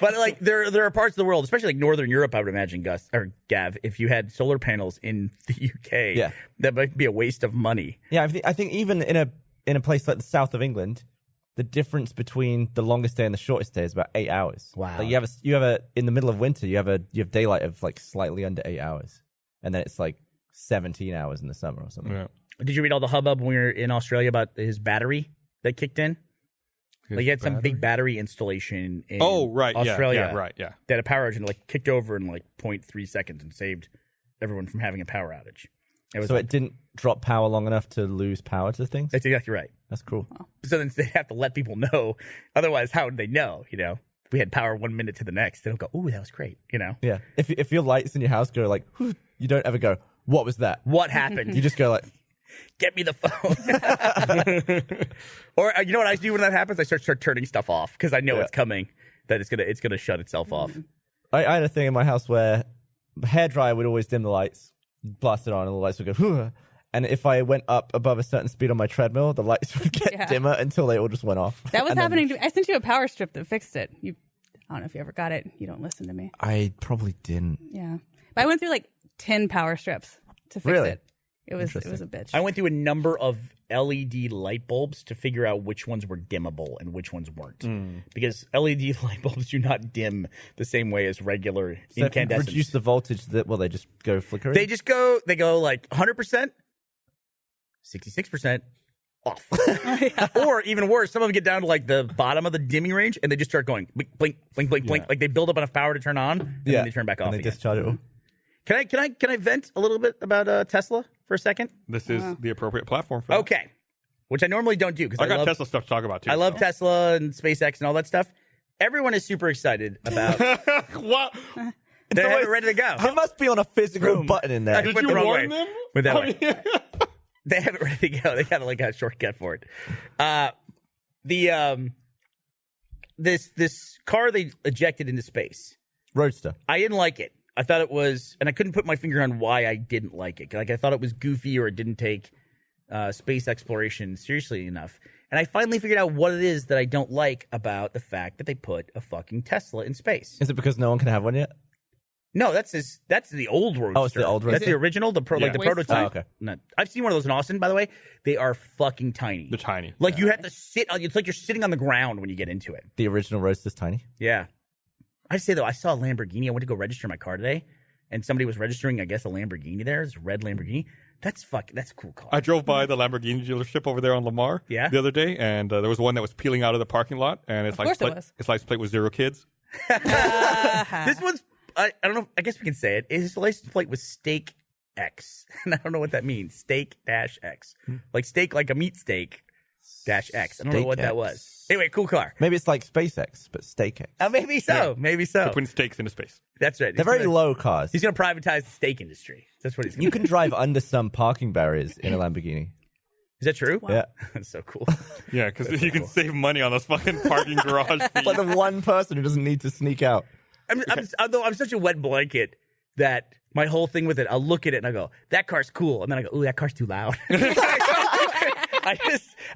But like there are parts of the world, especially like Northern Europe, I would imagine, Gus or Gav, if you had solar panels in the UK, that might be a waste of money. Yeah, I think even in a place like the south of England, the difference between the longest day and the shortest day is about 8 hours. Wow. Like you have a in the middle of winter, you have daylight of like slightly under 8 hours, and then it's like 17 hours in the summer or something. Yeah. Did you read all the hubbub when we were in Australia about his battery that kicked in? Like he had some big battery installation in Australia. Yeah. They had a power outage and like kicked over in like 0.3 seconds and saved everyone from having a power outage. So it didn't drop power long enough to lose power to things? That's exactly right. That's cool. So then they have to let people know. Otherwise, how would they know? We had power 1 minute to the next. They don't go, "Ooh, that was great." Yeah. If your lights in your house go like, "Whew," you don't ever go, "What was that? What happened?" You just go like, "Get me the phone." Or you know what I do when that happens? I start turning stuff off because I know it's coming. That it's gonna shut itself off. I had a thing in my house where the hairdryer would always dim the lights, blast it on, and the lights would go. Whew. And if I went up above a certain speed on my treadmill, the lights would get dimmer until they all just went off. That was happening to me. I sent you a power strip that fixed it. I don't know if you ever got it. You don't listen to me. I probably didn't. Yeah. But I went through like 10 power strips to fix it. It was a bitch. I went through a number of LED light bulbs to figure out which ones were dimmable and which ones weren't. Because LED light bulbs do not dim the same way as regular incandescents. Reduce the voltage they just go flickering? They go like 100%, 66% off. Or even worse, some of them get down to like the bottom of the dimming range and they just start going blink, blink, blink, blink, blink. Like they build up enough power to turn on and then they turn back off and they again. discharge it all. Can I vent a little bit about Tesla for a second? This is the appropriate platform for that. Okay. Which I normally don't do because I got Tesla stuff to talk about too. I love Tesla and SpaceX and all that stuff. Everyone is super excited about. What? They have always- it ready to go. It must be on a physical Boom. button in there. I Did went you the wrong warn way. them? Went that I way. mean- They have it ready to go. They got like a shortcut for it. This car they ejected into space. Roadster. I didn't like it. I thought it was, and I couldn't put my finger on why I didn't like it. Like I thought it was goofy or it didn't take space exploration seriously enough. And I finally figured out what it is that I don't like about the fact that they put a fucking Tesla in space. Is it because no one can have one yet? No, that's the old Roadster. Oh, it's the old That's Roadster? the original, like the Yeah. prototype. Oh, okay. No, I've seen one of those in Austin, by the way. They are fucking tiny. They're tiny. Like you have to sit on. It's like you're sitting on the ground when you get into it. The original Roadster's tiny. Yeah. I say though, I saw a Lamborghini. I went to go register my car today, and somebody was registering, I guess, a Lamborghini there. It's a red Lamborghini. That's a cool car. I drove by the Lamborghini dealership over there on Lamar Yeah? the other day, and there was one that was peeling out of the parking lot, and its course it was. license plate was 0 kids. This one's, I don't know, I guess we can say it. His license plate was Steak X. And I don't know what that means. Steak -X. Like steak, like a meat steak -X. I don't know what that Steak-X. was. Anyway, cool car. Maybe it's like SpaceX, but SteakX. Maybe so. Maybe so. Putting steaks into space. That's right. They're very low cars. He's going to privatize the steak industry. That's what he's going You to do. can drive under some parking barriers in a Lamborghini. Is that true? Yeah. That's so cool. Yeah, because you can save money on those fucking parking garage fees. Like the one person who doesn't need to sneak out. Although I'm such a wet blanket that my whole thing with it, I'll look at it and I go, that car's cool. And then I go, ooh, that car's too loud.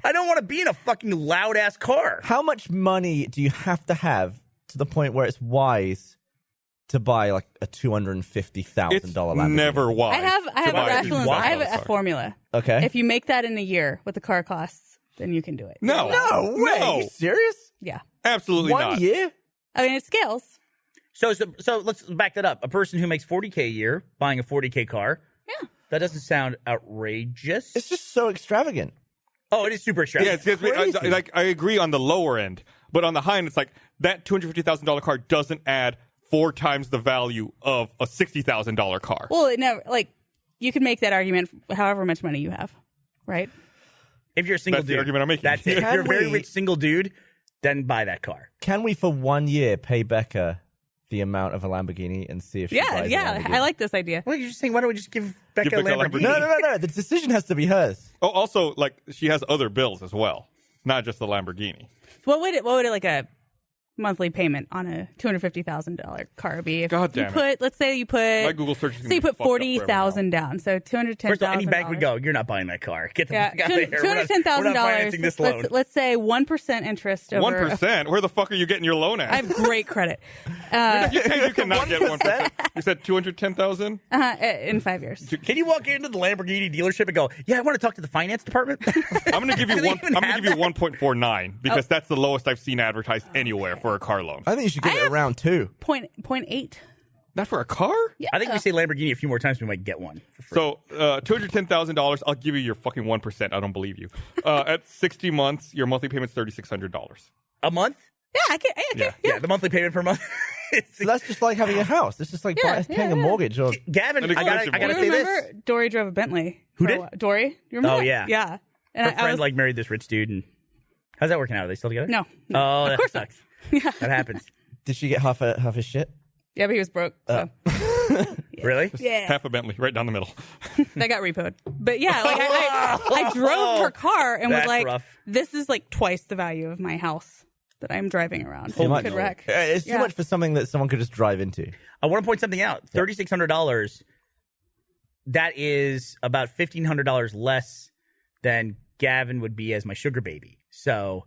I don't want to be in a fucking loud ass car. How much money do you have to the point where it's wise to buy like a $250,000 It's Lamborghini? never wise. I have a buy rational. why I have car. a formula. Okay. If you make that in a year, what the car costs, then you can do it. No. No way. No. Are you serious? Yeah. Absolutely One not. year? I mean, it scales. So let's back that up. A person who makes $40K a year buying a $40K car. Yeah. That doesn't sound outrageous. It's just so extravagant. Oh, it is super Yeah, extravagant. it's like I agree on the lower end, but on the high end, it's like that $250,000 car doesn't add 4 times the value of a $60,000 car. Well, it never you can make that argument however much money you have, right? If you're a single That's the dude, argument I'm making. That's it. If Can you're a very we- rich single dude, then buy that car. Can we, for 1 year, pay Becca the amount of a Lamborghini and see if she Yeah, buys a yeah. Lamborghini? I like this idea. Well, you're just saying, why don't we just give Becca a Becca a Lamborghini? Lamborghini. No. The decision has to be hers. Oh, also, like she has other bills as well, not just the Lamborghini. What would it like a monthly payment on a $250,000 car be? If God you damn it. put, let's say you put, My Google search is gonna say you be put fucked up forever 40,000 down, so $210,000. First of all, any bank would go, you're not buying that car. Get the Yeah, fuck out of here. We're not financing this $210,000. loan. Let's say 1% interest over. 1%? Where the fuck are you getting your loan at? I have great credit. You cannot get 1%. You said 210,000. In 5 years. Can you walk into the Lamborghini dealership and go, yeah, I want to talk to the finance department? I'm going to give you Do they one. even I'm going to have give you that? 1.49 because that's the lowest I've seen advertised anywhere for a car loan. I think you should give I it have- around 2. Point 8. Not for a car. Yeah. I think we say Lamborghini a few more times, we might get one. For free. So $210,000. I'll give you your fucking 1%. I don't believe you. At 60 months, your monthly payment's $3,600. A month? Yeah, I can. Yeah. Yeah, the monthly payment per month. So that's just like having a house. It's just like paying a mortgage. Or Gavin, And I gotta expensive say You this. remember Dory drove a Bentley? Who for a did? while. Dory? You remember Oh, that? yeah. Yeah. And Her friend like married this rich dude, and how's that working out? Are they still together? No. Oh, Of course that not. sucks. That happens. did she get half his shit? Yeah, but he was broke. So Really? yeah, Half a Bentley, right down the middle. that got repoed. But yeah, like I drove her car and was That's like, rough. this is like twice the value of my house that I'm driving around. Too much. Could wreck. It's too Yeah. much for something that someone could just drive into. I want to point something out. $3,600. That is about $1,500 less than Gavin would be as my sugar baby. So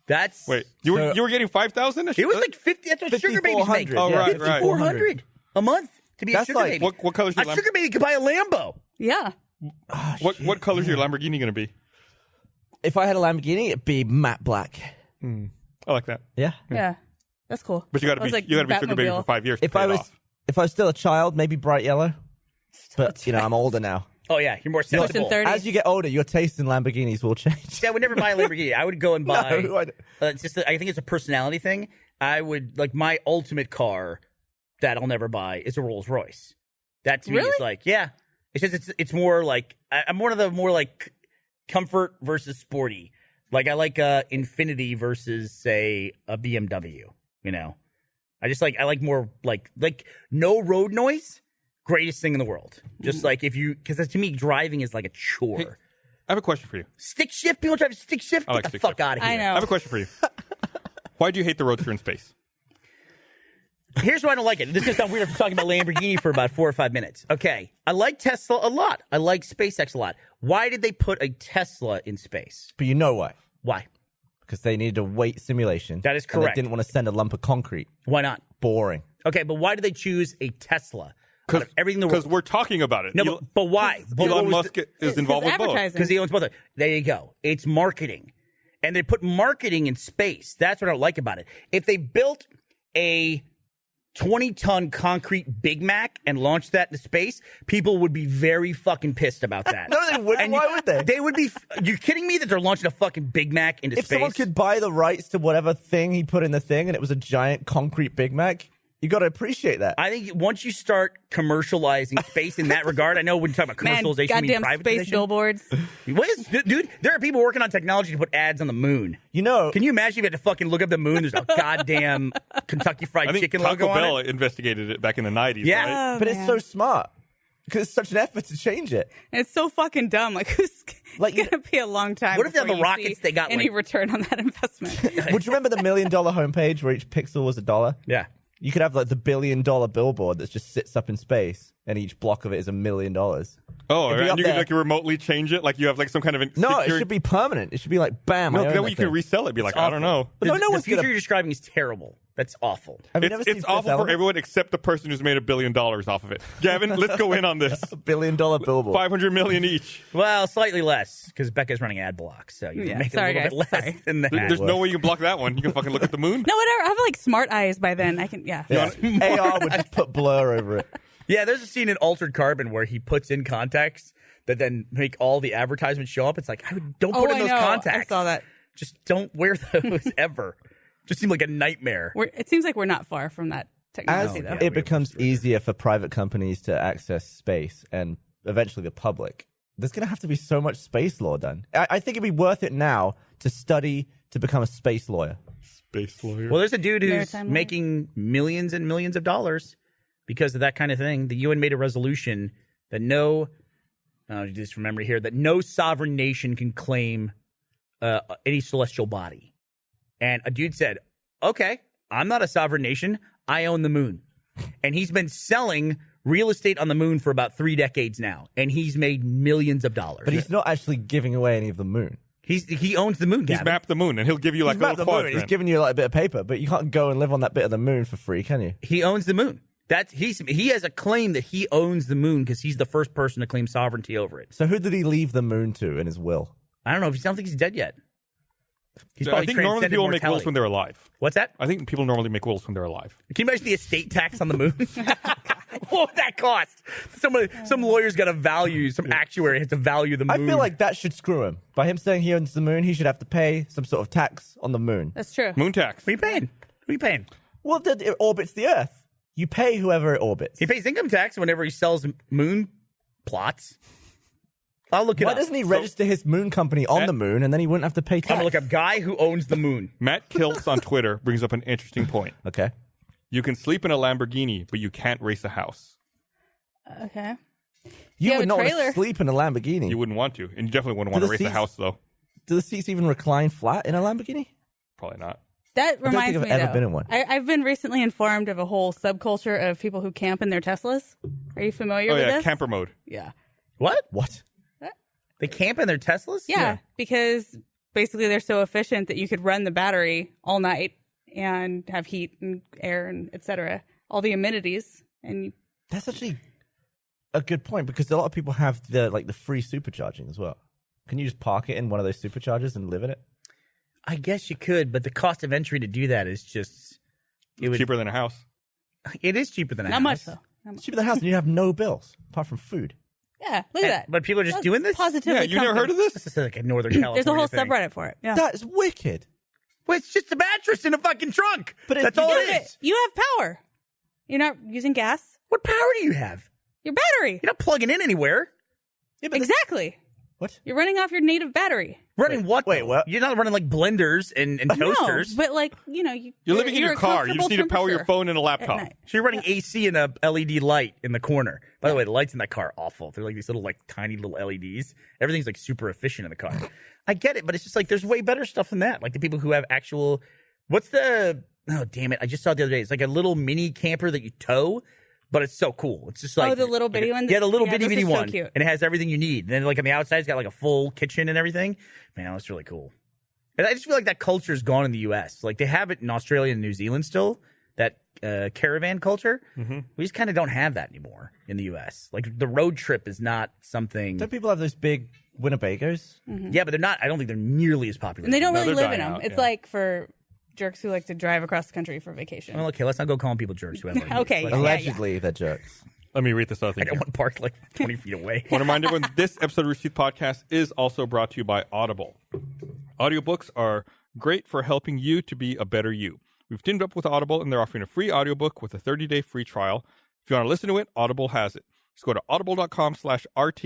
that's Wait, you were getting 5,000? It was like 50. That's what sugar babies make. 5,400. Oh, Yeah, right, right. $5,400 a month to be That's a sugar like- baby. What color's your A sugar baby could buy a Lambo. Yeah. what color's your Lamborghini going to be? If I had a Lamborghini, it'd be matte black. I like that. Yeah. Yeah. That's cool. But you got to I was be like, you got to be sugar baby for Batmobile. 5 years. To If pay I it was off. if I was still a child, maybe bright yellow. But I'm older now. Oh yeah, you're more Pushing sensible. 30. As you get older, your taste in Lamborghinis will change. See, I would never buy a Lamborghini. I would go and buy. No, I- It's just I think it's a personality thing. I would like my ultimate car that I'll never buy is a Rolls Royce. That to me is Really? like It's just it's more like I'm one of the more like comfort versus sporty. Like I like Infinity versus say a BMW. You know, I like more like no road noise. Greatest thing in the world. Just like because to me, driving is like a chore. Hey, I have a question for you. Stick shift? People drive stick shift? I like Get the stick fuck shift. out of here. I know. I have a question for you. Why do you hate the Roadster in space? Here's why I don't like it. This is going to sound weird if I'm talking about Lamborghini for about 4 or 5 minutes. Okay. I like Tesla a lot. I like SpaceX a lot. Why did they put a Tesla in space? But you know why? Why? Because they needed a weight simulation. That is and they correct. didn't want to send a lump of concrete. Why not? Boring. Okay, but why did they choose a Tesla? Out of everything in the Because world. we're talking about it. No, but why? Elon Musk is involved with both. advertising. Because he owns both. There you go. It's marketing. And they put marketing in space. That's what I don't like about it. If they built a 20-ton concrete Big Mac and launched that into space, people would be very fucking pissed about that. No, they wouldn't. Why would they? They would be. You're kidding me that they're launching a fucking Big Mac into If space? someone could buy the rights to whatever thing he put in the thing and it was a giant concrete Big Mac, you got to appreciate that. I think once you start commercializing space in that regard, I know when you talk about Man, commercialization, you mean goddamn privatization. space billboards. What is, dude, there are people working on technology to put ads on the moon. You know, Can you imagine if you had to fucking look up the moon? There's a goddamn Kentucky Fried I think Chicken Taco logo Bell on it. investigated it back in the 90s. Yeah. Right? but it's so smart because it's such an effort to change it. And it's so fucking dumb. Like, it's Like, going to be a long time. What if they have before the you rockets see they got, any like- return on that investment? Would you remember the $1 million homepage where each pixel was $1? Yeah. You could have like the $1 billion billboard that just sits up in space, and each block of it is $1 million. Oh, It'd be and up you can there. like remotely change it? Like you have like some kind of No, secure- it should be permanent. It should be like bam. No, I own then that you can thing. resell it. Be like, I don't know. But no the one's future gonna. you're describing is terrible. That's awful. Have you never It's seen awful Fifth for Element? everyone except the person who's made $1 billion off of it. Gavin, let's go in on this. $1 billion billboard. 500 million each. Well, slightly less because Becca's running ad blocks, so you Yeah, can make sorry, it a little guys. bit less Sorry. than that. There's no way you can block that one. You can fucking look at the moon. No, whatever. I have like smart eyes by then. I can, yeah. Yeah. AR would just put blur over it. Yeah, there's a scene in Altered Carbon where he puts in contacts that then make all the advertisements show up. It's like, don't put in I those know. contacts. I saw that. Just don't wear those ever. Just seemed like a nightmare. It seems like we're not far from that As technology, though. it becomes easier for private companies to access space and eventually the public, there's going to have to be so much space law done. I think it'd be worth it now to study to become a space lawyer. Space lawyer. Well, there's a dude who's Maritime lawyer. making millions and millions of dollars because of that kind of thing. The UN made a resolution that just remember here, that no sovereign nation can claim any celestial body. And a dude said, okay, I'm not a sovereign nation. I own the moon. And he's been selling real estate on the moon for about 3 decades now. And he's made millions of dollars. But he's not actually giving away any of the moon. He owns the moon, He's Gavin. mapped the moon, and he'll give you like He's a mapped little the moon. He's quadrant. giving you like a bit of paper, but you can't go and live on that bit of the moon for free, can you? He owns the moon. He has a claim that he owns the moon because he's the first person to claim sovereignty over it. So who did he leave the moon to in his will? I don't know. I don't think he's dead yet. He's I probably think normally transcended people make wills mortality. when they're alive. What's that? I think people normally make wills when they're alive. Can you imagine the estate tax on the moon? What would that cost? Some lawyer's got to value, some actuary has to value the moon. I feel like that should screw him. By him saying he owns the moon, he should have to pay some sort of tax on the moon. That's true. Moon tax. What are you paying? What are you paying? Well, it orbits the Earth. You pay whoever it orbits. He pays income tax whenever he sells moon plots. I'll look it Why up. doesn't he register his moon company on the moon, and then he wouldn't have to pay I'm tax? going to look up guy who owns the moon. Matt Kiltz on Twitter brings up an interesting point. Okay. You can sleep in a Lamborghini, but you can't race a house. Okay. You have would a not want to trailer. sleep in a Lamborghini. You wouldn't want to, and you definitely wouldn't want Do to the race a seats- house, though. Do the seats even recline flat in a Lamborghini? Probably not. That don't reminds think me, I've ever though. been in one. I've been recently informed of a whole subculture of people who camp in their Teslas. Are you familiar Oh with yeah, this? camper mode. Yeah. What? What? They camp in their Teslas? Yeah, because basically they're so efficient that you could run the battery all night and have heat and air and etc. All the amenities, and That's actually a good point because a lot of people have the free supercharging as well. Can you just park it in one of those superchargers and live in it? I guess you could, but the cost of entry to do that is just Cheaper than a house. It is cheaper than a not house. much though. It's cheaper than a house, and you have no bills apart from food. Yeah, look at that. But people are just That's doing this? Positively. Yeah, you never heard of comforting. this? This is like a Northern California There's a whole thing. subreddit for it. Yeah. That is wicked. Well, it's just a mattress in a fucking trunk. But That's you all get it is. You have power. You're not using gas. What power do you have? Your battery. You're not plugging in anywhere. Yeah, but Exactly. what? You're running off your native battery. Running what? Wait, though? what? You're not running like blenders and toasters. No, but like You're living in your car. You just need to power your phone and a laptop. So you're running AC and a LED light in the corner. By the way, the lights in that car are awful. They're like these little like tiny little LEDs. Everything's like super efficient in the car. I get it, but it's just like there's way better stuff than that. Like the people who have actual. What's the? Oh damn it! I just saw it the other day. It's like a little mini camper that you tow. But it's so cool. It's just like the little bitty one. Yeah, the little bitty those are one, so cute. and it has everything you need. And then like on the outside, it's got like a full kitchen and everything. Man, that's really cool. And I just feel like that culture is gone in the U.S. Like they have it in Australia and New Zealand still. That caravan culture. Mm-hmm. We just kind of don't have that anymore in the U.S. Like the road trip is not something. Don't people have those big Winnebagos? Mm-hmm. Yeah, but they're not. I don't think they're nearly as popular. And they don't No, really they're live in dying them. out, It's yeah. like for jerks who like to drive across the country for vacation. Well, okay, let's not go calling people jerks. Who have like, Okay, like, yeah. Allegedly, they're jerks. Let me read this other I thing. got one parked like 20 feet away. I want to remind everyone this episode of Rooster Teeth Podcast is also brought to you by Audible. Audiobooks are great for helping you to be a better you. We've teamed up with Audible, and they're offering a free audiobook with a 30-day free trial. If you want to listen to it, Audible has it. Just go to audible.com/RT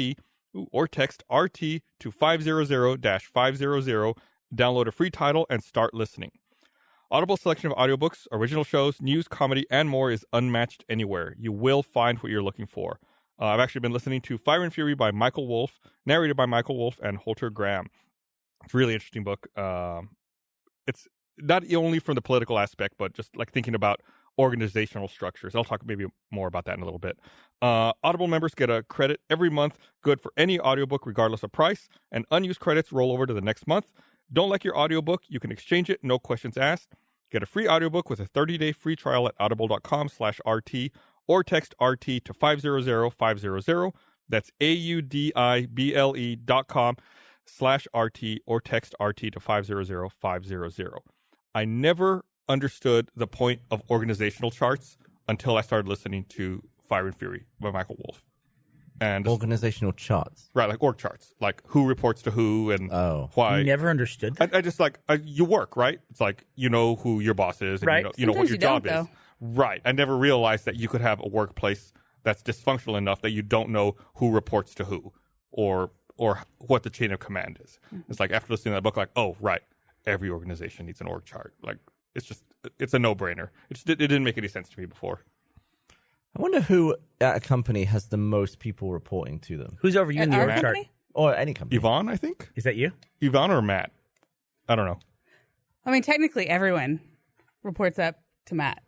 or text RT to 500-500, download a free title, and start listening. Audible's selection of audiobooks, original shows, news, comedy, and more is unmatched anywhere. You will find what you're looking for. I've actually been listening to Fire and Fury by Michael Wolff, narrated by Michael Wolff and Holter Graham. It's a really interesting book. It's not only from the political aspect, but just like thinking about organizational structures. I'll talk maybe more about that in a little bit. Audible members get a credit every month, good for any audiobook regardless of price, and unused credits roll over to the next month. Don't like your audiobook? You can exchange it, no questions asked. Get a free audiobook with a 30-day free trial at audible.com/RT or text RT to 500-500. That's AUDIBLE.com/RT or text RT to 500-500. I never understood the point of organizational charts until I started listening to Fire and Fury by Michael Wolff. And Organizational charts. right, like org charts, like who reports to who and why. You never understood that? I just like you work, right? It's like you know who your boss is, and Right. you know what Sometimes your you job don't, is. Right. I never realized that you could have a workplace that's dysfunctional enough that you don't know who reports to who or what the chain of command is. Mm-hmm. It's like after listening to that book, like, oh, right, every organization needs an org chart. Like it's a no-brainer. It didn't make any sense to me before. I wonder who at a company has the most people reporting to them. Who's over you in the Our org chart? company? Or any company. Yvonne, I think. Is that you? Yvonne or Matt? I don't know. I mean, technically, everyone reports up to Matt,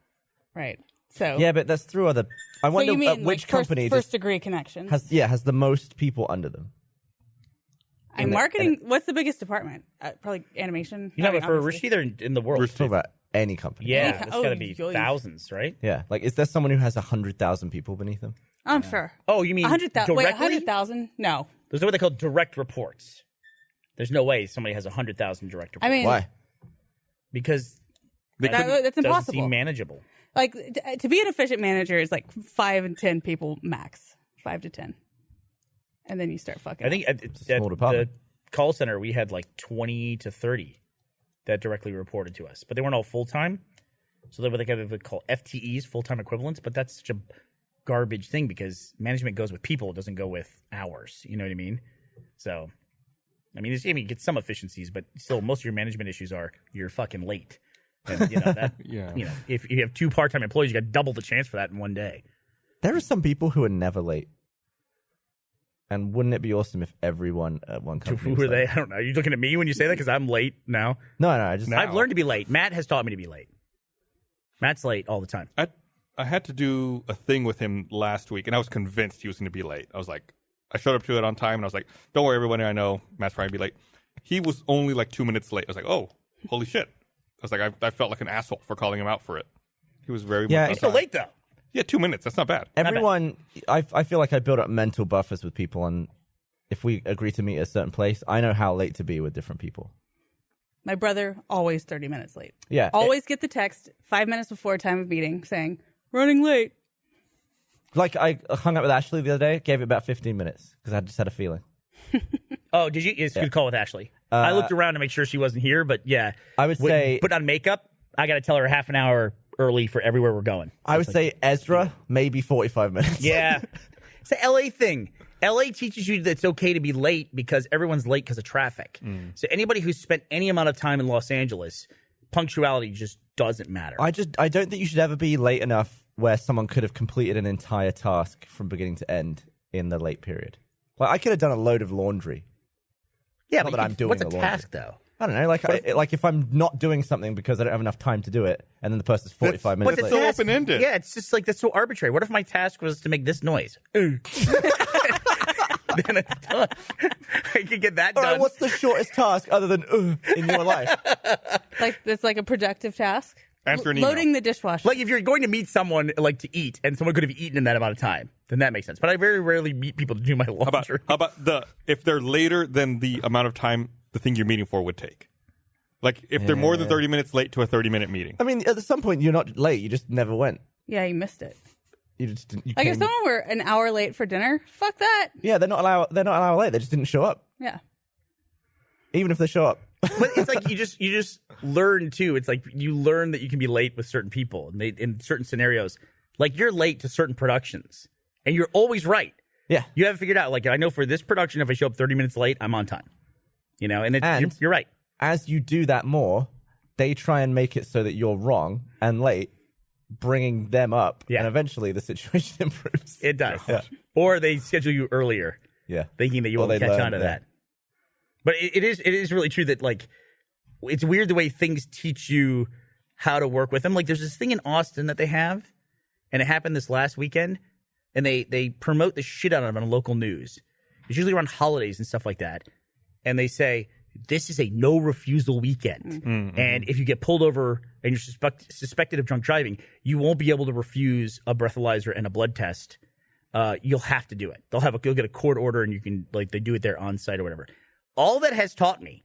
right? So Yeah, but that's through other... I So wonder you mean which like company first degree connections? has the most people under them. And marketing. What's the biggest department? Probably animation. You know, I mean, but for obviously. Rooster, they're in the world. Talk about any company. Yeah, Any it's co- got to oh, be yoy. thousands, right? Yeah. Like, is there someone who has 100,000 people beneath them? I'm sure. Oh, you mean 100,000? Wait, directly? 100,000? No. Those are what they call direct reports. There's no way somebody has 100,000 direct reports. I mean, Why? because that's doesn't impossible. seem manageable. Like to be an efficient manager is like 5 and 10 people max, 5 to 10, and then you start fucking. I think up. at small department. the call center we had like 20 to 30 that directly reported to us, but they weren't all full time. So they were what they call FTEs, full time equivalents. But that's such a garbage thing because management goes with people, it doesn't go with hours. You know what I mean? So, I mean, you get some efficiencies, but still, most of your management issues are you're fucking late. And, you know, that, Yeah. you know, if you have 2 part-time employees, you got double the chance for that in one day. There are some people who are never late. And wouldn't it be awesome if everyone at one company Who was are they? late? I don't know. Are you looking at me when you say that? Because I'm late now. No, I just... I've learned to be late. Matt has taught me to be late. Matt's late all the time. I had to do a thing with him last week, and I was convinced he was going to be late. I was like, I showed up to it on time, and I was like, don't worry, everybody, I know Matt's probably going to be late. He was only like 2 minutes late. I was like, oh, holy shit. I was like, I felt like an asshole for calling him out for it. He was very Yeah, much He's on still time. late, though. Yeah, 2 minutes. That's not bad. Everyone... I feel like I build up mental buffers with people, and if we agree to meet at a certain place, I know how late to be with different people. My brother always 30 minutes late. Yeah. Always get the text 5 minutes before time of meeting saying running late. Like, I hung out with Ashley the other day, gave it about 15 minutes, because I just had a feeling. Oh, did you? It's a good call with Ashley. I looked around to make sure she wasn't here, but yeah. I would say... Put on makeup, I got to tell her half an hour early for everywhere we're going. I would say Ezra, maybe 45 minutes. Yeah. It's the LA thing. LA teaches you that it's okay to be late because everyone's late because of traffic. So anybody who's spent any amount of time in Los Angeles, punctuality just doesn't matter. I don't think you should ever be late enough where someone could have completed an entire task from beginning to end in the late period. Like I could have done a load of laundry. Yeah, Not but that I'm doing what's the a laundry. task though? I don't know, like if I'm not doing something because I don't have enough time to do it, and then the person's 45 minutes But late. it's so open-ended. Yeah, it's just like that's so arbitrary. What if my task was to make this noise? Then it's done. I could get that All done. right, what's the shortest task other than in your life? Like it's like a productive task. Answer an email. Loading the dishwasher. Like if you're going to meet someone like to eat, and someone could have eaten in that amount of time, then that makes sense. But I very rarely meet people to do my laundry. How about if they're later than the amount of time the thing you're meeting for would take? Like if they're more than 30 minutes late to a 30-minute meeting. I mean, at some point you're not late. You just never went. Yeah, you missed it. You just didn't. You Like if came- someone were an hour late for dinner, fuck that. yeah, they're not an hour late. They just didn't show up. Yeah. Even if they show up. But it's like you just learn too. It's like you learn that you can be late with certain people and in certain scenarios. Like you're late to certain productions, and you're always right. Yeah. You haven't figured out. Like I know for this production, if I show up 30 minutes late, I'm on time. You know, and you're right. As you do that more, they try and make it so that you're wrong and late, bringing them up, Yeah. and eventually the situation improves. It does. Yeah. Or they schedule you earlier, Yeah. thinking that you Or won't they catch learn, on to yeah. that. But it is really true that like it's weird the way things teach you how to work with them. Like there's this thing in Austin that they have, and it happened this last weekend, and they promote the shit out of it on local news. It's usually around holidays and stuff like that, and they say this is a no refusal weekend, and if you get pulled over and you're suspected of drunk driving, you won't be able to refuse a breathalyzer and a blood test. You'll have to do it. You'll get a court order, and you can they do it there on site or whatever. All that has taught me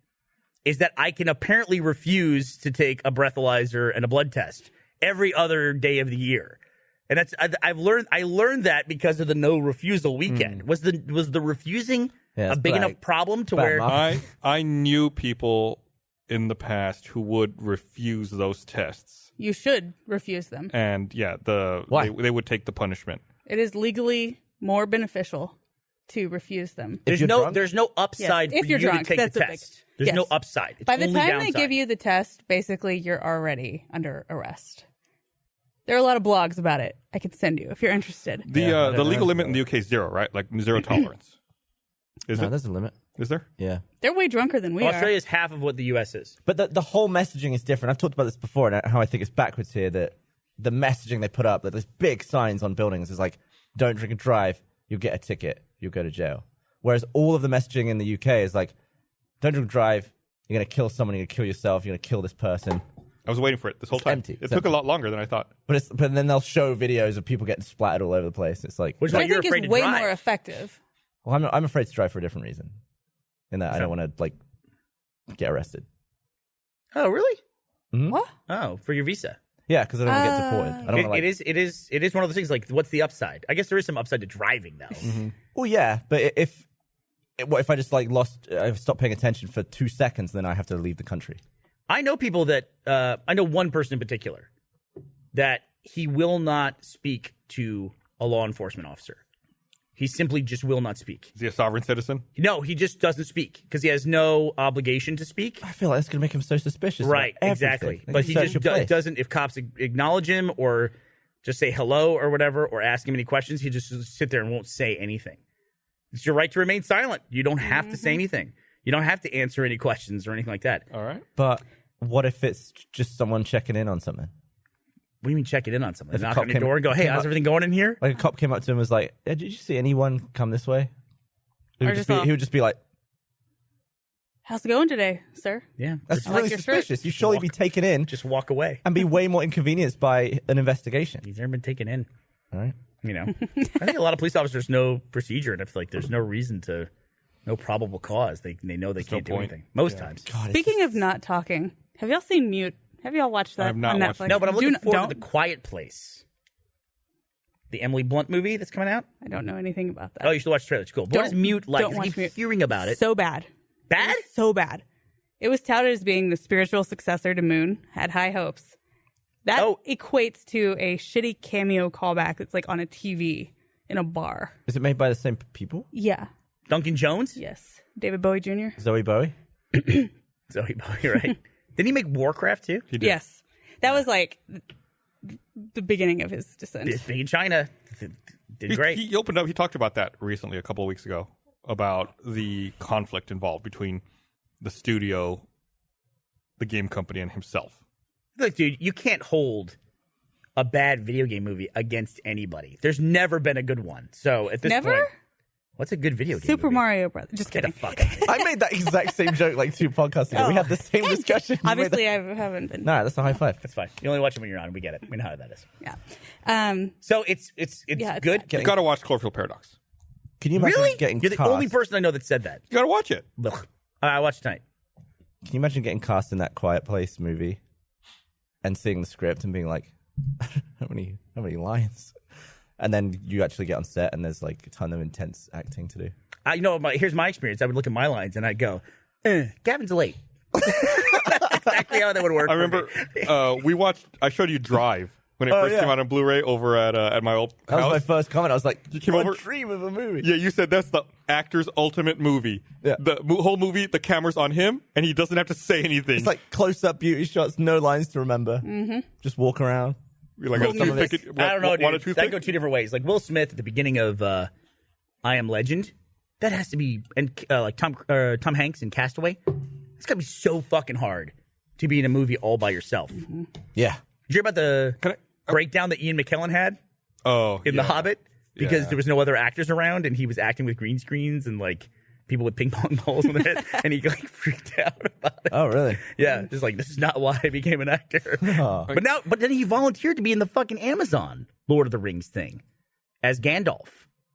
is that I can apparently refuse to take a breathalyzer and a blood test every other day of the year. And I learned that because of the no refusal weekend. Was the refusing Yeah, a it's big bad. enough problem to Bad where marketing. I knew people in the past who would refuse those tests. You should refuse them. And yeah, Why? they would take the punishment. It is legally more beneficial to refuse them. there's you're no drunk? there's no upside Yes, if for you're you drunk, to take that's the the big- test. There's no yes. upside. It's By the only time downside. they give you the test, basically you're already under arrest. There are a lot of blogs about it. I could send you if you're interested. The Yeah, I don't the know. legal limit in the UK is 0, right? Like 0 tolerance. Is No, it? there's a limit. Is there? Yeah. They're way drunker than we Australia are. is half of what the US is. But the whole messaging is different. I've talked about this before and how I think it's backwards here that the messaging they put up, that there's big signs on buildings is like, don't drink and drive, you'll get a ticket, you'll go to jail. Whereas all of the messaging in the UK is like, don't drink and drive, you're going to kill someone, you're going to kill yourself, you're going to kill this person. I was waiting for it this whole time. empty. It It's took empty. a lot longer than I thought. But then they'll show videos of people getting splattered all over the place. It's like, Which is But why I you're think afraid it's to way drive. more effective. well, I'm afraid to drive for a different reason. In that I don't want to like get arrested. Oh, really? What? Oh, for your visa. Yeah, because I don't want to get deported. I don't want to like. It is one of those things. Like, what's the upside? I guess there is some upside to driving, though. Well, yeah, but what if I just like I stopped paying attention for 2 seconds, then I have to leave the country. I know people that I know one person in particular that he will not speak to a law enforcement officer. He simply just will not speak. Is he a sovereign citizen? No, he just doesn't speak because he has no obligation to speak. I feel like that's going to make him so suspicious. Right, about exactly. everything. They But can he search just your place. doesn't. If cops acknowledge him or just say hello or whatever, or ask him any questions, he just sit there and won't say anything. It's your right to remain silent. You don't have to say anything. You don't have to answer any questions or anything like that. All right. But what if it's just someone checking in on something? What do you mean checking in on something? If a Knock cop on your came- door and go, hey, came how's up- everything going in here? Like a cop came up to him and was like, "Did you see anyone come this way?" He Or would just he would just be like, How's it going today, sir? Yeah. "That's Just, I like really your shirt." suspicious. You surely be taken in just walk away. and be way more inconvenienced by an investigation." He's never been taken in. All right. You know, I think a lot of police officers know procedure, and if like there's no reason to, no probable cause, they know they can't do point. anything most times. God, Speaking of not talking, have y'all seen Mute? Have y'all watched that have not on watched Netflix? it. No, but I'm looking forward don't. to The Quiet Place, the Emily Blunt movie that's coming out. I don't know anything about that. Oh, you should watch the trailer. It's cool. But what is Don't- Mute like? don't 'Cause I watch keep Mute. hearing about it. So bad. Bad? It was so bad. It was touted as being the spiritual successor to Moon. Had high hopes. That Oh. equates to a shitty cameo callback that's like on a TV in a bar. Is it made by the same people? Yeah. Duncan Jones? Yes. David Bowie Jr. Zoe Bowie? Zoe Bowie, right? Didn't he make Warcraft too? He did. Yes. That was like the beginning of his descent. It's big in China. Did great. He opened up. He talked about that recently, a couple of weeks ago, about the conflict involved between the studio, the game company, and himself. Look, dude, you can't hold a bad video game movie against anybody. There's never been a good one. So at this Never? point, what's a good video game Super movie? Mario Brothers. Just Get the kidding. fuck out of here. I made that exact same joke like 2 podcasts ago. We had the same discussion. You made Obviously, I haven't been. that- No, that's a high five. That's fine. You only watch it when you're on. We get it. We know how that is. Yeah. So it's Yeah, it's good. You got to watch Cloverfield Paradox. Can you imagine Really? getting You're the cast? only person I know that said that. You got to watch it. Ugh. I watched tonight. Can you imagine getting cast in that Quiet Place movie and seeing the script and being like, how many lines? And then you actually get on set and there's like a ton of intense acting to do. Here's my experience. I would look at my lines and I'd go, Gavin's late. That's exactly how that would work. I remember I showed you Drive when it first yeah. came out on Blu-ray over at my old That was house. my first comment. I was like, came what over- a dream of a movie. Yeah, you said that's the actor's ultimate movie. Yeah. The whole movie, the camera's on him, and he doesn't have to say anything. It's like close-up beauty shots, no lines to remember. Mm-hmm. Just walk around. You're like, some of pick it- it- I don't know, one or dude. two That things? go two different ways. Like Will Smith at the beginning of I Am Legend. That has to be, and like Tom Hanks in Castaway. It's got to be so fucking hard to be in a movie all by yourself. Mm-hmm. Yeah. Did you hear about the Can I- breakdown that Ian McKellen had Oh, in yeah. The Hobbit? Because Yeah. there was no other actors around and he was acting with green screens and like people with ping pong balls in their head and he like freaked out about it. Oh, really? Yeah, just like, this is not why I became an actor. But then he volunteered to be in the fucking Amazon Lord of the Rings thing as Gandalf.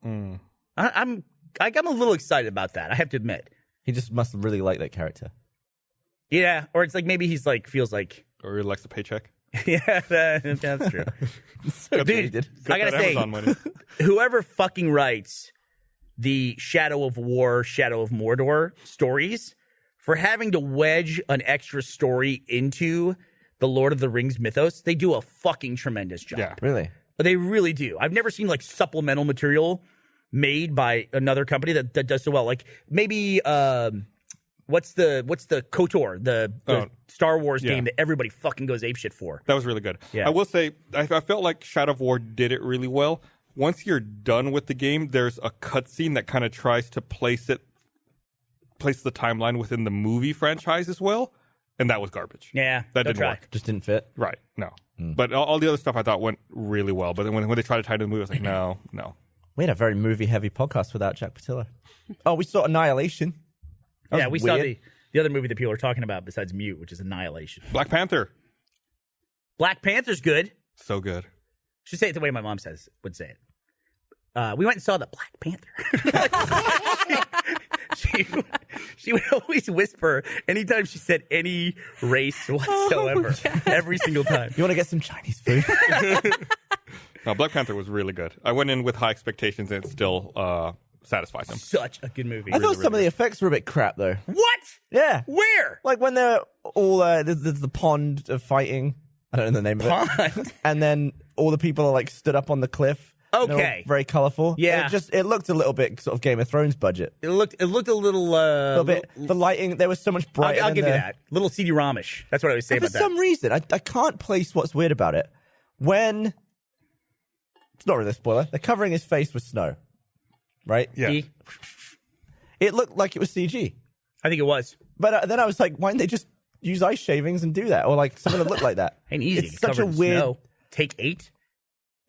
I'm a little excited about that. I have to admit. He just must really like that character. Yeah, or it's like maybe he's like feels like Or he likes the paycheck. yeah, that's true. So Dude, did. I gotta that say, Amazon money. whoever fucking writes the Shadow of War, Shadow of Mordor stories for having to wedge an extra story into the Lord of the Rings mythos, they do a fucking tremendous job. Yeah. Really? They really do. I've never seen like supplemental material made by another company that does so well. Like maybe what's the KOTOR, the Star Wars yeah. game that everybody fucking goes apeshit for. That was really good. Yeah. I will say, I felt like Shadow of War did it really well. Once you're done with the game, there's a cutscene that kind of tries to place the timeline within the movie franchise as well, and that was garbage. Yeah, that don't didn't try. work. Just didn't fit? Right? No. But all the other stuff I thought went really well. But then when they tried to tie it to the movie, I was like, no. We had a very movie-heavy podcast without Jack Patillo. Oh, we saw Annihilation. That Yeah, was we saw weird. the other movie that people are talking about besides Mute, which is Annihilation. Black Panther, Black Panther's good. so good. Should say it the way my mom would say it. We went and saw the Black Panther. she would always whisper anytime she said any race whatsoever. Every single time. You want to get some Chinese food? No, Black Panther was really good. I went in with high expectations, and it still satisfied them. Such a good movie. I thought some of the effects were a bit crap, though. What? Yeah. Where? Like when they're all, there's the pond of fighting. I don't know the name of it. Pond? And then all the people are like stood up on the cliff. And they're all Okay. very colorful. Yeah. It looked a little bit sort of Game of Thrones budget. It looked a little. A little bit. The lighting, there was so much brighter. I'll give you that. Little CD-ROM-ish. That's what I always say For about some reason, I can't place what's weird about it. When it's not really a spoiler, they're covering his face with snow, right? that. Yeah. It looked like it was CG, I think it was. but then I was like, why didn't they just use ice shavings and do that, or like something that looked like that? Ain't easy. It's such a Covered in weird. snow. Take 8.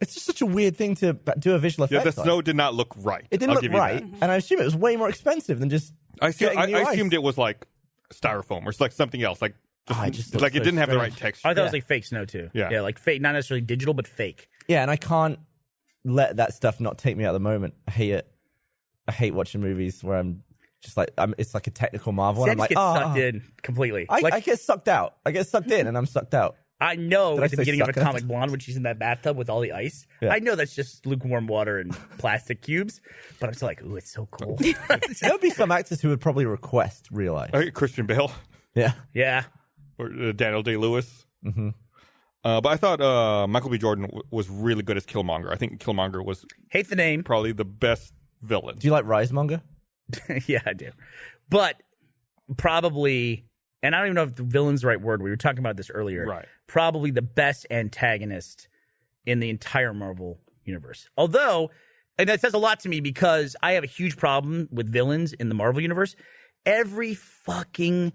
It's just such a weird thing to do a visual Yeah, effect. the on. snow did not look right. It didn't I'll look give you right, that. and I assume it was way more expensive than just. getting new I ice. assumed it was like styrofoam or like something else. Like it just like looked it so didn't have the strange. right texture. I thought it was Yeah. like fake snow too. Yeah. like fake, not necessarily digital, but fake. Yeah, and I can't let that stuff not take me out of the moment. I hate it. I hate watching movies where I'm just like, it's like a technical marvel, See, and I I'm just like, get sucked in completely. I get sucked out. I get sucked in, and I'm sucked out. I know Did I at the say beginning of suck? Atomic Blonde when she's in that bathtub with all the ice. Yeah. I know that's just lukewarm water and plastic cubes, but I'm still like, ooh, it's so cool. There would be some actors who would probably request real life. Christian Bale Yeah. yeah. or Daniel Day-Lewis. But I thought Michael B. Jordan was really good as Killmonger. I think Killmonger was Hate the name. probably the best villain. Do you like Risemonger? Yeah, I do. But probably, and I don't even know if the villain's the right word. We were talking about this earlier. Right. Probably the best antagonist in the entire Marvel universe. Although, and that says a lot to me because I have a huge problem with villains in the Marvel universe. Every fucking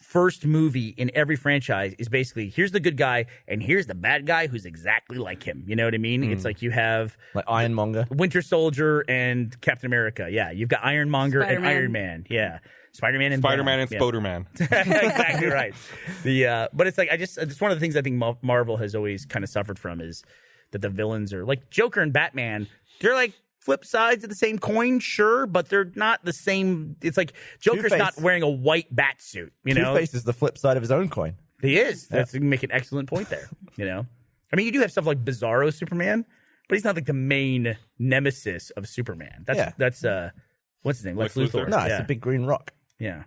first movie in every franchise is basically, here's the good guy and here's the bad guy who's exactly like him. You know what I mean? It's like you have Like Ironmonger? Winter Soldier and Captain America. Yeah, you've got Ironmonger and Spider-Man. Iron Man. Yeah, Spider-Man and Spider-Man and yeah. Spoderman. Exactly right. But it's like it's one of the things I think Marvel has always kind of suffered from is that the villains are like Joker and Batman. They're like flip sides of the same coin, sure, but they're not the same. It's like Joker's Two-Face. not wearing a white bat suit. You know, Two-Face is the flip side of his own coin. he is. That's you make an excellent point there. You know, I mean, you do have stuff like Bizarro Superman, but he's not like the main nemesis of Superman. That's what's his name? Lex Lex Luthor. Luthor. No, yeah. it's a big green rock. Yeah.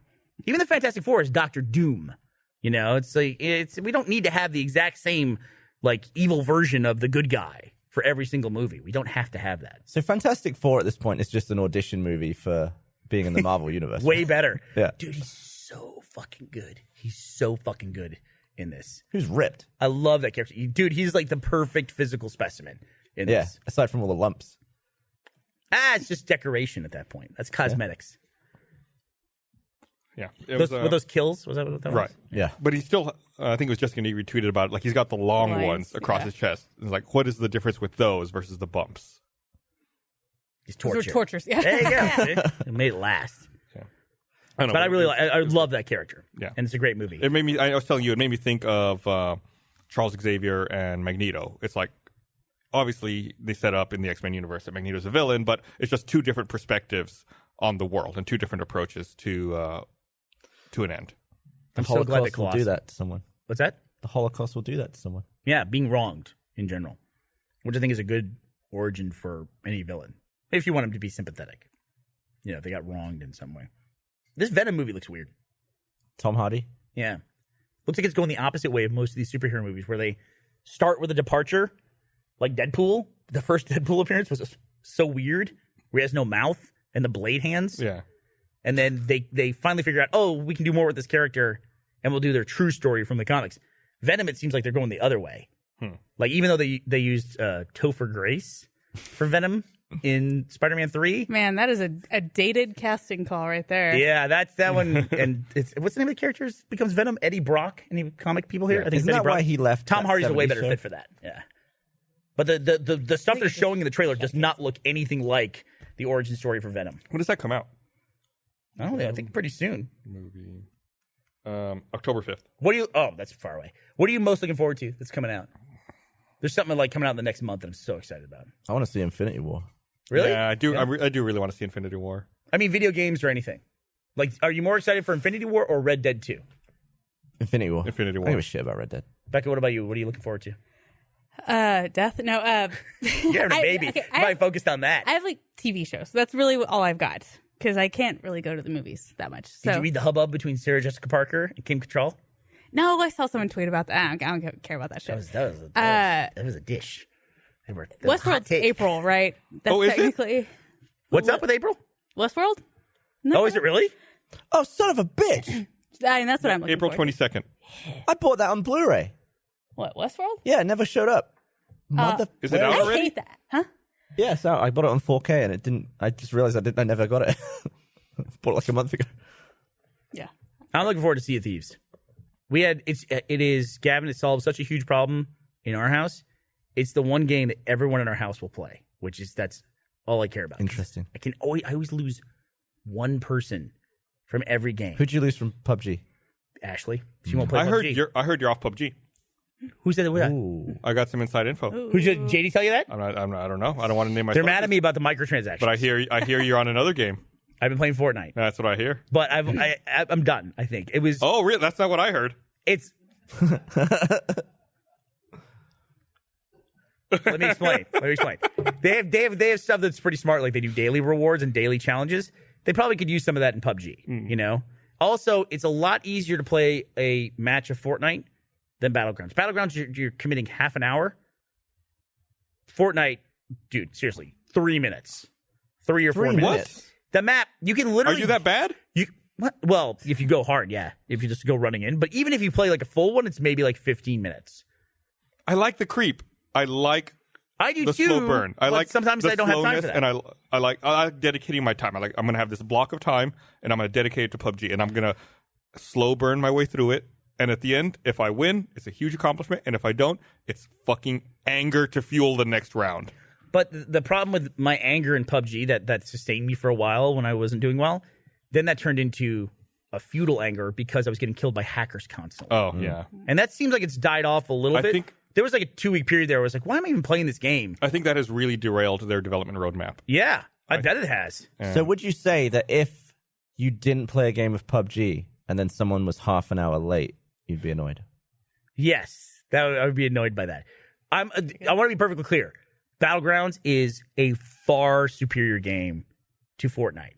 Even the Fantastic Four is Doctor Doom. You know, it's like we don't need to have the exact same like evil version of the good guy for every single movie. We don't have to have that. So Fantastic Four at this point is just an audition movie for being in the Marvel universe. Way better. Yeah. Dude, he's so fucking good. He's so fucking good in this. Who's ripped? I love that character. Dude, he's like the perfect physical specimen in Yeah, this. aside from all the lumps. It's just decoration at that point. That's cosmetics. Yeah. Were those kills? Was that what that was? Right. Yeah. But he still, I think it was Jessica Negri retweeted about it. Like, he's got the long Lines, ones across yeah. his chest. It's like, what is the difference with those versus the bumps? He's Those were tortured. tortures. Yeah. There you go. See? It made it last. I don't know, But I really I love that character. Yeah. And it's a great movie. It made me, I was telling you, it made me think of Charles Xavier and Magneto. It's like, obviously, they set up in the X-Men universe that Magneto's a villain, but it's just two different perspectives on the world and two different approaches to an end. I'm The so glad that Holocaust will Colossus. do that to someone. What's that? The Holocaust will do that to someone. Yeah, being wronged in general, which I think is a good origin for any villain. If you want him to be sympathetic, you know, if they got wronged in some way. This Venom movie looks weird. Tom Hardy. Yeah, looks like it's going the opposite way of most of these superhero movies, where they start with a departure, like Deadpool. The first Deadpool appearance was so weird, where he has no mouth and the blade hands. Yeah. And then they finally figure out, oh, we can do more with this character, and we'll do their true story from the comics. Venom, it seems like they're going the other way. Like, even though they used Topher Grace for Venom in Spider-Man 3. Man, that is a dated casting call right there. Yeah, that's that one. And what's the name of the characters becomes Venom? Eddie Brock? Any comic people here? I think Isn't it's Eddie that Brock. why he left Tom that Hardy's a way 70s better show? fit for that. Yeah. But the stuff they're showing in the trailer does not look anything like the origin story for Venom. When does that come out? I don't know. I think pretty soon. Movie. October 5th. What do you? Oh, that's far away. What are you most looking forward to that's coming out? There's something like coming out in the next month that I'm so excited about. I want to see Infinity War. Really? Yeah, I do. I do really want to see Infinity War. I mean, video games or anything. Like, are you more excited for Infinity War or Red Dead 2? Infinity War. Infinity I War. don't give a shit about Red Dead. Becca, what about you? What are you looking forward to? Death? No. You're having a baby. okay, You're probably focused on that. I have like TV shows. That's really all I've got because I can't really go to the movies that much. So Did you read the hubbub between Sarah Jessica Parker and Kim Cattrall? no, I saw someone tweet about that. I don't care about that shit. That was a dish. They were hot Westworld's take. April, right? That's Oh, is it? technically What's up with April? Westworld. No, Oh, is it really? Oh, son of a bitch! I mean, that's what I'm looking April for. 22nd. I bought that on Blu-ray. What, Westworld? Yeah, it never showed up. Mother. Is it out I already? hate that. Huh? Yeah, so I bought it on 4K and it didn't. I just realized I never got it. Bought it like a month ago. Yeah. I'm looking forward to Sea of Thieves. It is Gavin. It solved such a huge problem in our house. It's the one game that everyone in our house will play, that's all I care about. Interesting. I always lose one person from every game. Who'd you lose from PUBG? Ashley, she won't play I PUBG. heard you're off PUBG. Who said that? Ooh. I got some inside info. Who did JD tell you that? I don't know. I don't want to name my. They're sources, mad at me about the microtransactions. But I hear you're on another game. I've been playing Fortnite, That's what I hear. but I'm done. I think it was. Oh, really? That's not what I heard. It's. Let me explain. They have stuff that's pretty smart. Like they do daily rewards and daily challenges. They probably could use some of that in PUBG. You know. Also, it's a lot easier to play a match of Fortnite than Battlegrounds. Battlegrounds, you're committing half an hour. Fortnite, dude, seriously, 3 minutes. 3 or 4 minutes. What? The map, you can literally... Are you that bad? What? Well, if you go hard, yeah. If you just go running in. But even if you play like a full one, it's maybe like 15 minutes. I like the creep. I like I do the too. slow burn. I like sometimes the I don't have time for that. And I like dedicating my time. I'm going to have this block of time, and I'm going to dedicate it to PUBG, and I'm going to slow burn my way through it. And at the end, if I win, it's a huge accomplishment. And if I don't, it's fucking anger to fuel the next round. But the problem with my anger in PUBG that sustained me for a while when I wasn't doing well, then that turned into a futile anger because I was getting killed by hackers constantly. Oh, yeah. And that seems like it's died off a little bit. think there was like a 2-week period there where I was like, why am I even playing this game? I think that has really derailed their development roadmap. Yeah, I bet it has. So would you say that if you didn't play a game of PUBG and then someone was half an hour late, you'd be annoyed? Yes, I would be annoyed by that. I want to be perfectly clear. Battlegrounds is a far superior game to Fortnite.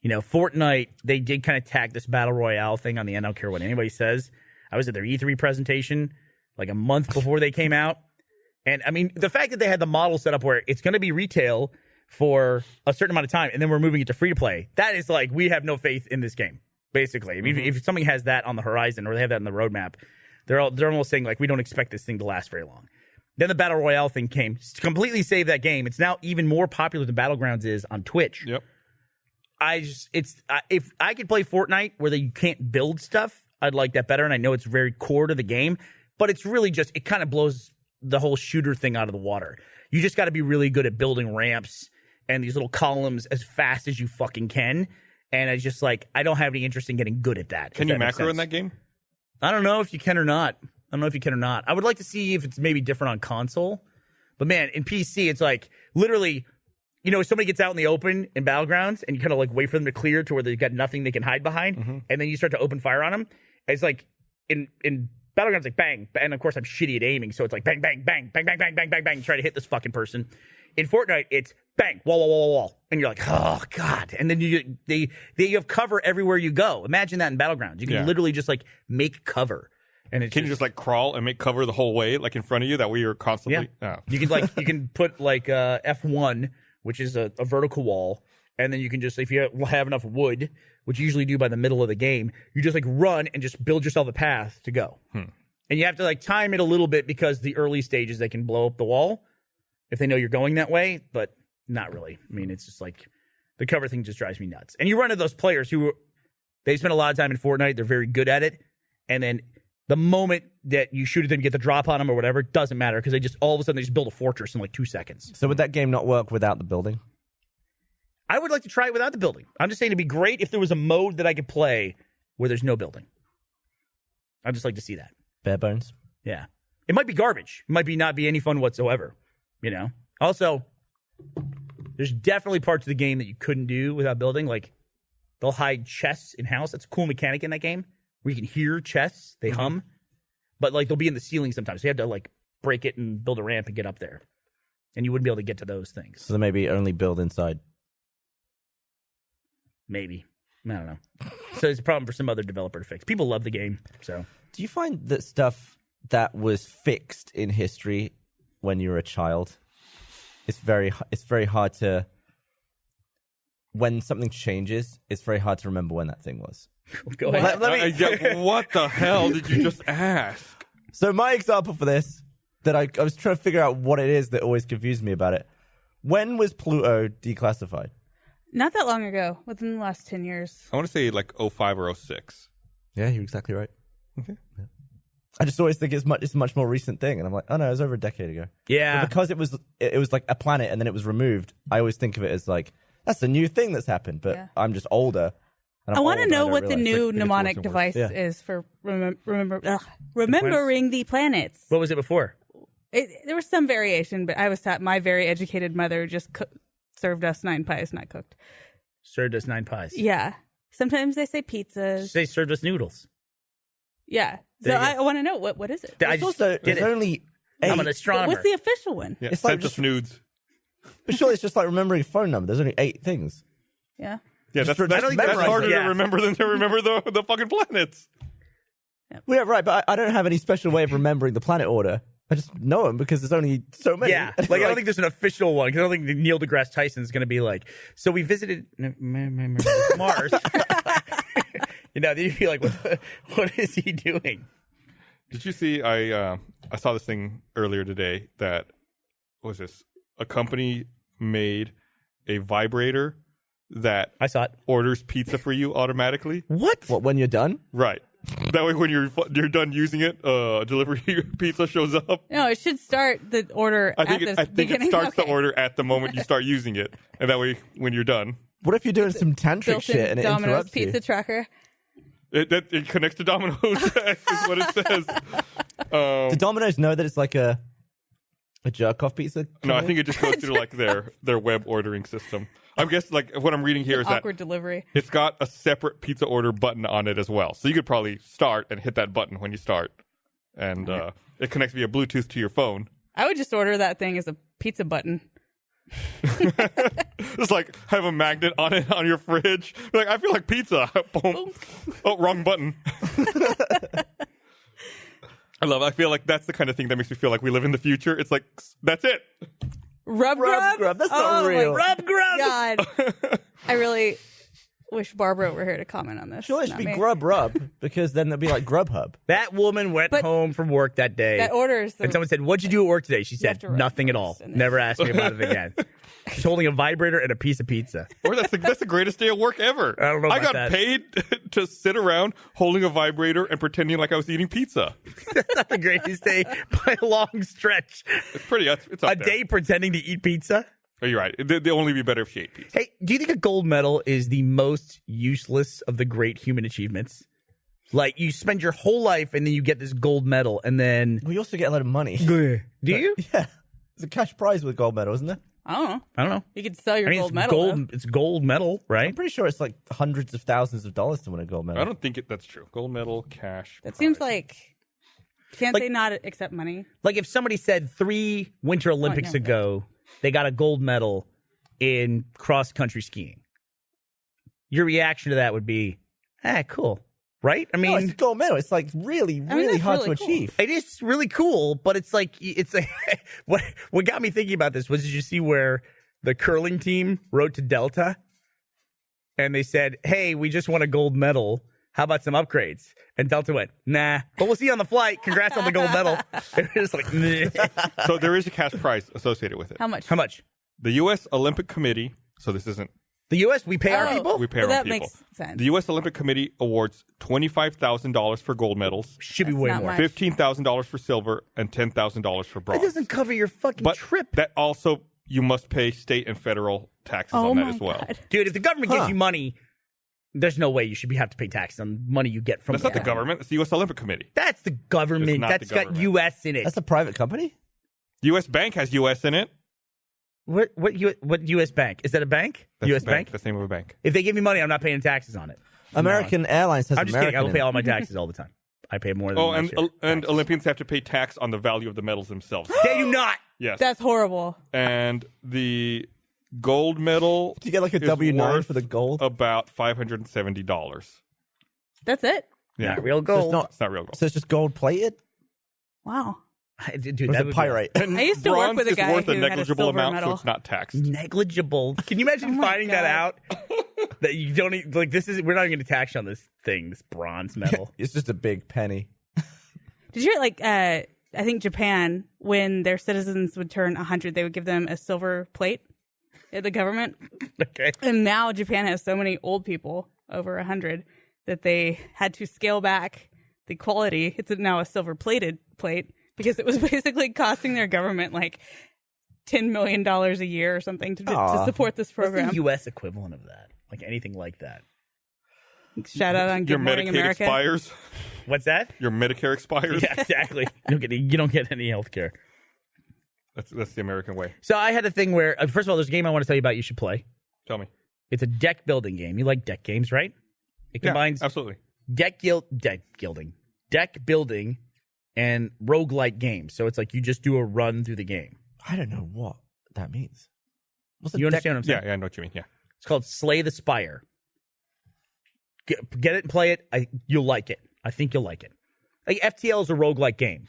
You know, Fortnite, they did kind of tag this Battle Royale thing on the end. I don't care what anybody says. I was at their E3 presentation like a month before they came out. And, I mean, the fact that they had the model set up where it's going to be retail for a certain amount of time and then we're moving it to free-to-play, that is like, we have no faith in this game, basically. I mean, if somebody has that on the horizon or they have that in the roadmap, they're almost saying, like, we don't expect this thing to last very long. Then the Battle Royale thing came, completely saved that game. It's now even more popular than Battlegrounds is on Twitch. Yep. If I could play Fortnite where you can't build stuff, I'd like that better. And I know it's very core to the game, but it's really just, it kind of blows the whole shooter thing out of the water. You just got to be really good at building ramps and these little columns as fast as you fucking can. And it's just like, I don't have any interest in getting good at that. Can you macro in that game? I don't know if you can or not. I would like to see if it's maybe different on console. But man, in PC, it's like literally, you know, if somebody gets out in the open in Battlegrounds and you kind of like wait for them to clear to where they've got nothing they can hide behind, and then you start to open fire on them. It's like in Battlegrounds, like bang, and of course I'm shitty at aiming, so it's like bang, bang, bang, bang, bang, bang, bang, bang, bang, try to hit this fucking person. In Fortnite, it's bang, wall, wall, wall, wall, and you're like, oh god, and then you have cover everywhere you go. Imagine that in Battlegrounds, you can literally just like make cover. And Can you just like crawl and make cover the whole way, like in front of you? That way you're constantly. Yeah. You can put like F1, which is a vertical wall, and then you can just, if you have enough wood, which you usually do by the middle of the game, you just like run and just build yourself a path to go. And you have to like time it a little bit because the early stages they can blow up the wall if they know you're going that way, but not really. I mean, it's just like the cover thing just drives me nuts. And you run into those players who they spend a lot of time in Fortnite, they're very good at it, and then the moment that you shoot at them, you get the drop on them or whatever, it doesn't matter because they just all of a sudden they just build a fortress in like 2 seconds. So would that game not work without the building? I would like to try it without the building. I'm just saying it'd be great if there was a mode that I could play where there's no building. I'd just like to see that. Bare bones? Yeah. It might be garbage. It might not be any fun whatsoever, you know? Also, there's definitely parts of the game that you couldn't do without building. Like, they'll hide chests in-house. That's a cool mechanic in that game. Where you can hear chests, they hum, but like they'll be in the ceiling sometimes. So you have to like break it and build a ramp and get up there, and you wouldn't be able to get to those things. So they maybe only build inside. Maybe, I don't know. So it's a problem for some other developer to fix. People love the game, so. Do you find that stuff that was fixed in history when you were a child, it's very hard to. When something changes, it's very hard to remember when that thing was. Go ahead. What the hell did you just ask? So my example for this, that I was trying to figure out what it is that always confused me about it. When was Pluto declassified? Not that long ago, within the last 10 years. I want to say like 05 or 06. Yeah, you're exactly right. Okay. Yeah. I just always think it's a much more recent thing, and I'm like, oh no, it was over a decade ago. Yeah. But because it was like a planet and then it was removed, I always think of it as like, that's a new thing that's happened, but I'm just older. I want to know what the new mnemonic device is for remembering the planets. What was it before? There was some variation, but I was taught my very educated mother just served us 9 pies, not cooked. Served us 9 pies. Yeah. Sometimes they say pizzas. They served us noodles. Yeah. So I want to know, what is it? There's only 8. I'm an astronomer. What's the official one? Yeah, it's sent like us nudes. But surely it's just like remembering a phone number. There's only 8 things. Yeah. Yeah, that's memorize harder it. to remember than to remember the fucking planets. Well, yeah, right. But I don't have any special way of remembering the planet order. I just know them because there's only so many. Yeah, like I don't think there's an official one. 'Cause I don't think Neil deGrasse Tyson is going to be like, so we visited Mars. Then you'd be like, what is he doing? Did you see? I saw this thing earlier today that what was this? A company made a vibrator that I saw it. orders pizza for you automatically. What? What, when you're done? Right. That way, when you're done using it, delivery pizza shows up. No, it should start the order I think at it, the I think beginning. it starts the Okay. order at the moment you start using it, and that way, when you're done, What if you're doing some tantric Built-in shit and it Domino's interrupts pizza you? tracker. it connects to Domino's. Is what it says. Do Domino's know that it's like a jerk off pizza? No, I think it just goes through like their web ordering system. I guess like what I'm reading here is that Awkward delivery. it's got a separate pizza order button on it as well. So you could probably start and hit that button when you start, and it connects via Bluetooth to your phone. I would just order that thing as a pizza button. It's like have a magnet on it on your fridge. You're like, I feel like pizza. Boom. Oh, wrong button. I feel like that's the kind of thing that makes me feel like we live in the future. It's like that's it. Rub grub? That's not Oh, real. my Rub grub. God. I really wish Barbara were here to comment on this. Surely it should not be me. Grub Rub because then there'd be like Grubhub. That woman went But- home from work that day. That orders the and someone said, "What'd you do at work today?" She have said, to write "Nothing at first, all. and then- Never asked me about it again." She's holding a vibrator and a piece of pizza. Or that's the greatest day of work ever. I don't know I about got that. paid to sit around holding a vibrator and pretending like I was eating pizza. That's not the greatest day by a long stretch. It's pretty. It's up A there. day pretending to eat pizza. Oh, you're right. They'd only be better if she ate pizza. Hey, do you think a gold medal is the most useless of the great human achievements? Like, you spend your whole life and then you get this gold medal, and then... We also get a lot of money. Do you? Yeah. There's a cash prize with gold medal, isn't there? I don't know. I don't know. You could sell your I mean, gold it's medal. gold. though. It's gold medal, right? I'm pretty sure it's like hundreds of thousands of dollars to win a gold medal. I don't think that's true. Gold medal, cash. That seems prize. like. Can't Like- they not accept money? Like, if somebody said 3 Winter Olympics no. ago they got a gold medal in cross-country skiing, your reaction to that would be, cool. Right? I mean... No, it's gold medal. It's like really, really that's hard really to cool. achieve. It is really cool, but it's like what got me thinking about this was, did you see where the curling team wrote to Delta and they said, "Hey, we just won a gold medal. How about some upgrades?" And Delta went, "Nah, but we'll see you on the flight. Congrats on the gold medal." It was like, "Meh." So there is a cash prize associated with it. How much? How much? The U.S. Olympic Committee. So this isn't. The U.S. We pay our Oh. people. We pay Well, our own that people. makes sense. The U.S. Olympic Committee awards $25,000 for gold medals, Should be That's way not more. much. $15,000 for silver, and $10,000 for bronze. That doesn't cover your fucking but trip, that also you must pay state and federal taxes Oh on that my as well. God. dude. If the government gives Huh. you money, there's no way you should have to pay taxes on money you get from. That's not the government. It's the U.S. Olympic Committee. That's the government. It's not That's the got government. U.S. in it. That's a private company? U.S. Bank has U.S. in it. What U.S. bank? Is that a bank? That's U.S. a bank? That's the name of a bank. If they give me money, I'm not paying taxes on it. American Airlines has I'm just American kidding. I will in pay it. all my taxes all the time. I pay more than Oh, my and share. and Olympians have to pay tax on the value of the medals themselves. They do not. Yes. That's horrible. And the gold medal. Do you get like a is W-9 worth for the gold? About $570. That's it. Yeah. Not real So gold. it's not. It's not real gold. So it's just gold plated? Wow. Dude, Or is that it would be pyrite? And I used to work bronze with a is guy worth a who had a negligible silver amount, medal. so it's not taxed. negligible. Can you imagine Oh my finding that God. out? That you don't even, like, this is, we're not even going to tax you on this thing, this bronze medal. It's just a big penny. Did you hear, like, I think Japan, when their citizens would turn 100, they would give them a silver plate at the government. Okay. And now Japan has so many old people, over 100, that they had to scale back the quality. It's now a silver plated plate because it was basically costing their government like $10 million a year or something to Aw. support this What's program. the U.S. equivalent of that? Like anything like that? Shout out on Your Good Morning Medicaid America. expires. What's that? Your Medicare expires. Yeah, exactly. You don't get any health care. That's the American way. So I had a thing where, first of all, there's a game I want to tell you about you should play. Tell me. It's a deck building game. You like deck games, right? It combines Yeah, absolutely. deck building, and roguelike games. So it's like you just do a run through the game. I don't know what that means. What's a You deck- understand what I'm saying? Yeah, I know what you mean. Yeah. It's called Slay the Spire. Get it and play it. You'll like it. I think you'll like it. Like FTL is a roguelike game.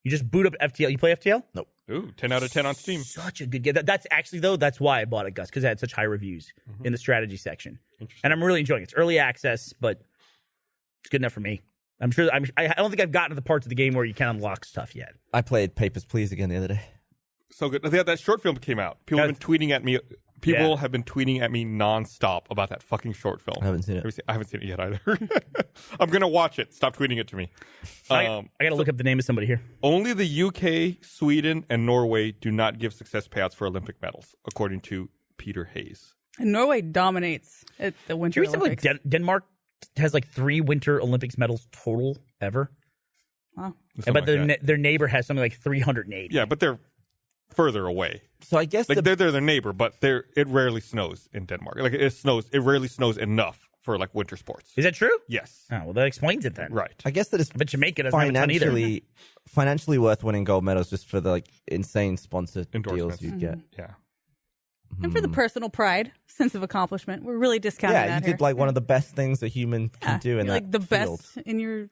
You just boot up FTL. You play FTL? Nope. Ooh, 10 out of 10 on Steam. Such a good game. That's actually, though, that's why I bought it, Gus, because it had such high reviews in the strategy section. And I'm really enjoying it. It's early access, but it's good enough for me. I don't think I've gotten to the parts of the game where you can unlock stuff yet. I played Papers, Please again the other day. So good. That short film came out. People have been tweeting at me. People have been tweeting at me nonstop about that fucking short film. I haven't seen it. I haven't seen it yet either. I'm gonna watch it. Stop tweeting it to me. I gotta look up the name of somebody here. Only the UK, Sweden, and Norway do not give success payouts for Olympic medals, according to Peter Hayes. And Norway dominates at the Winter Olympics. Denmark has like 3 Winter Olympics medals total ever. Wow. But their neighbor has something like 380. Yeah, but they're further away. So I guess they're their neighbor, but it rarely snows in Denmark. Like it rarely snows enough for like winter sports. Is that true? Yes. Oh, well, that explains it then. Right. I guess that it's But Jamaica doesn't have a ton either. financially worth winning gold medals just for the like insane sponsor deals Endorsements. you get. Yeah. And for the personal pride, sense of accomplishment, we're really discounting Yeah, that you here. did like one of the best things a human can do in You're that like the field. best in your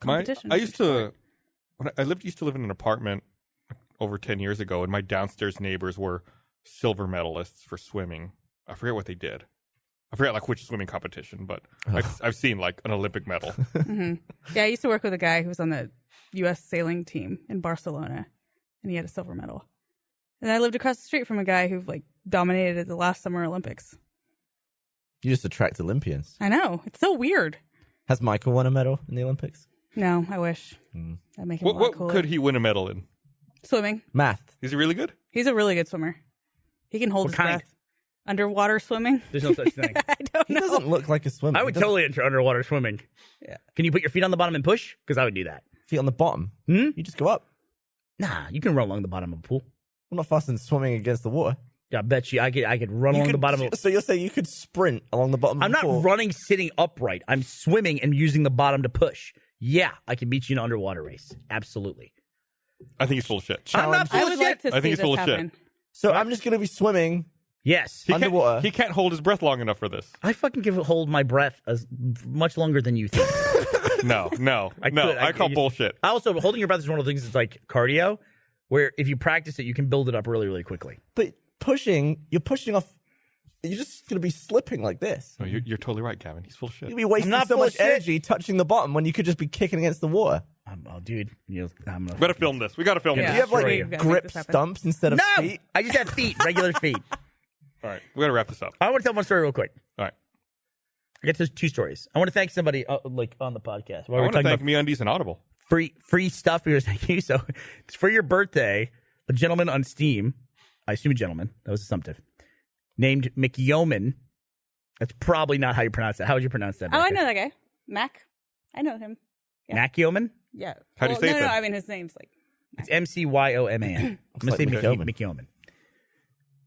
competition. I used to live in an apartment over 10 years ago, and my downstairs neighbors were silver medalists for swimming. I forget what they did. I forget like which swimming competition, but I've seen like an Olympic medal. Yeah, I used to work with a guy who was on the U.S. sailing team in Barcelona, and he had a silver medal. And I lived across the street from a guy who like dominated at the last Summer Olympics. You just attract Olympians. I know. It's so weird. Has Michael won a medal in the Olympics? No, I wish. That'd make him a lot What cooler. could he win a medal in? Swimming. Math. Is he really good? He's a really good swimmer. He can hold What his kind? breath. Underwater swimming? There's no such thing. I don't He know. doesn't look like a swimmer. I would He doesn't- totally enter underwater swimming. Yeah. Can you put your feet on the bottom and push? Because I would do that. feet on the bottom. Hmm? You just go up. Nah, you can run along the bottom of a pool. I'm not faster than swimming against the water. Yeah, I bet you I could run along the bottom of So you're saying you could sprint along the bottom of I'm the not pool? running sitting upright. I'm swimming and using the bottom to push. Yeah, I can beat you in an underwater race. Absolutely. I think he's full of shit. I'm not I full would of like shit. to I think see he's this full of shit. happen. So I'm just going to be swimming Yes. underwater. He can't hold his breath long enough for this. I fucking hold my breath as much longer than you think. No. I call bullshit. Also, holding your breath is one of the things that's like cardio, where if you practice it, you can build it up really, really quickly. But you're pushing off. You're just going to be slipping like this. No, you're totally right, Gavin. He's full of shit. You'd be wasting not so full of much shit. energy touching the bottom when you could just be kicking against the water. Oh, dude. I'm gonna We gotta film this. We gotta film Yeah. Do this. you have like Sure, you've gotta make grip this happen. stumps instead of No! feet? I just have feet, regular feet. All right, we gotta wrap this up. I want to tell one story real quick. All right. I got those 2 stories. I want to thank somebody like on the podcast. While I we're want to talking thank about MeUndies and Audible. free stuff. We were thank you. So it's for your birthday. A gentleman on Steam, I assume a gentleman, that was assumptive, named McYeoman. That's probably not how you pronounce that. How would you pronounce that? Oh, I Becca? know that guy. Mac. I know him. McYeoman? Yeah. How do you say it No, then? I mean, his name's like. It's McYoman. I'm going to like say McYeoman. McYeoman.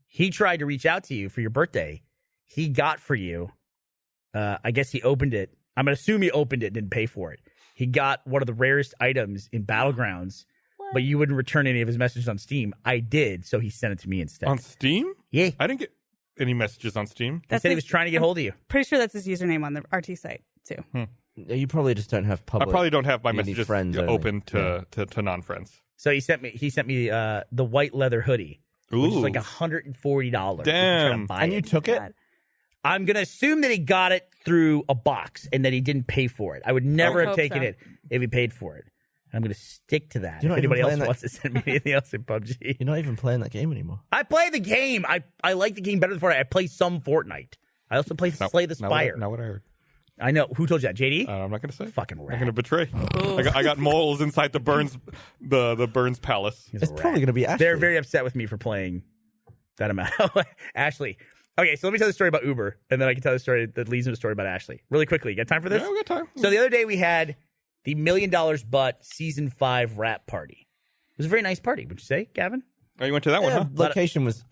He tried to reach out to you for your birthday. He got for you, I guess he opened it. I'm going to assume he opened it and didn't pay for it. He got one of the rarest items in Battlegrounds, but you wouldn't return any of his messages on Steam. I did, so he sent it to me instead. On Steam? Yeah. I didn't get any messages on Steam. He said he was trying to get hold of you. Pretty sure that's his username on the RT site too. You probably just don't have I public. probably don't have my You need messages friends only. open to non-friends. So he sent me the white leather hoodie, which is Ooh. like $140. Damn. And you took it? God. I'm going to assume that he got it through a box and that he didn't pay for it. I would never I have hope taken so. it if he paid for it. I'm going to stick to that. You're If not even anybody else playing that- wants to send me anything else in PUBG. You're not even playing that game anymore. I play the game. I like the game better than Fortnite. I play some Fortnite. I also play Slay the Spire. Not what I heard. I know. Who told you that? JD? I'm not going to say. Fucking I'm rat. going to betray. I got moles inside the Burns the Burns Palace. He's It's a rat. probably going to be Ashley. They're very upset with me for playing that amount. Ashley. Okay, so let me tell the story about Uber, and then I can tell the story that leads into the story about Ashley. Really quickly. You got time for this? Yeah, we got time. So the other day we had the $1 Million Butt Season 5 wrap party. It was a very nice party, would you say, Gavin? Oh, you went to that one, Yeah, huh? location was.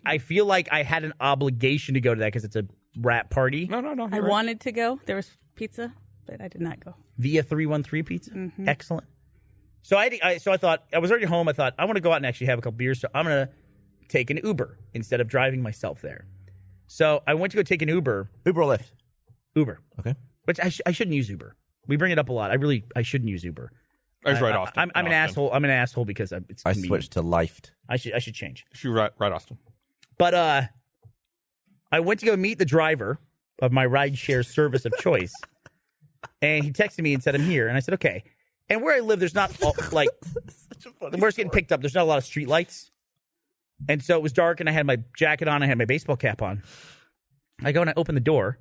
I feel like I had an obligation to go to that because it's a wrap party No. I you're right. wanted to go. There was pizza, but I did not go. via 313 Pizza. Excellent. So I thought, I was already home. I thought, I want to go out and actually have a couple beers, so I'm going to take an Uber instead of driving myself there. So I went to go take an Uber. Uber or Lyft? Uber. Okay. Which I shouldn't use Uber. We bring it up a lot. I shouldn't use Uber. I just ride Austin. I'm an asshole. I'm an asshole because it's I convenient. switched to Lyft. I should change. You should ride Austin. But I went to go meet the driver of my rideshare service of choice, and he texted me and said, "I'm here." And I said, "Okay." And where I live, there's not like where it's getting picked up. There's not a lot of street lights, and so it was dark. And I had my jacket on. I had my baseball cap on. I go and I open the door,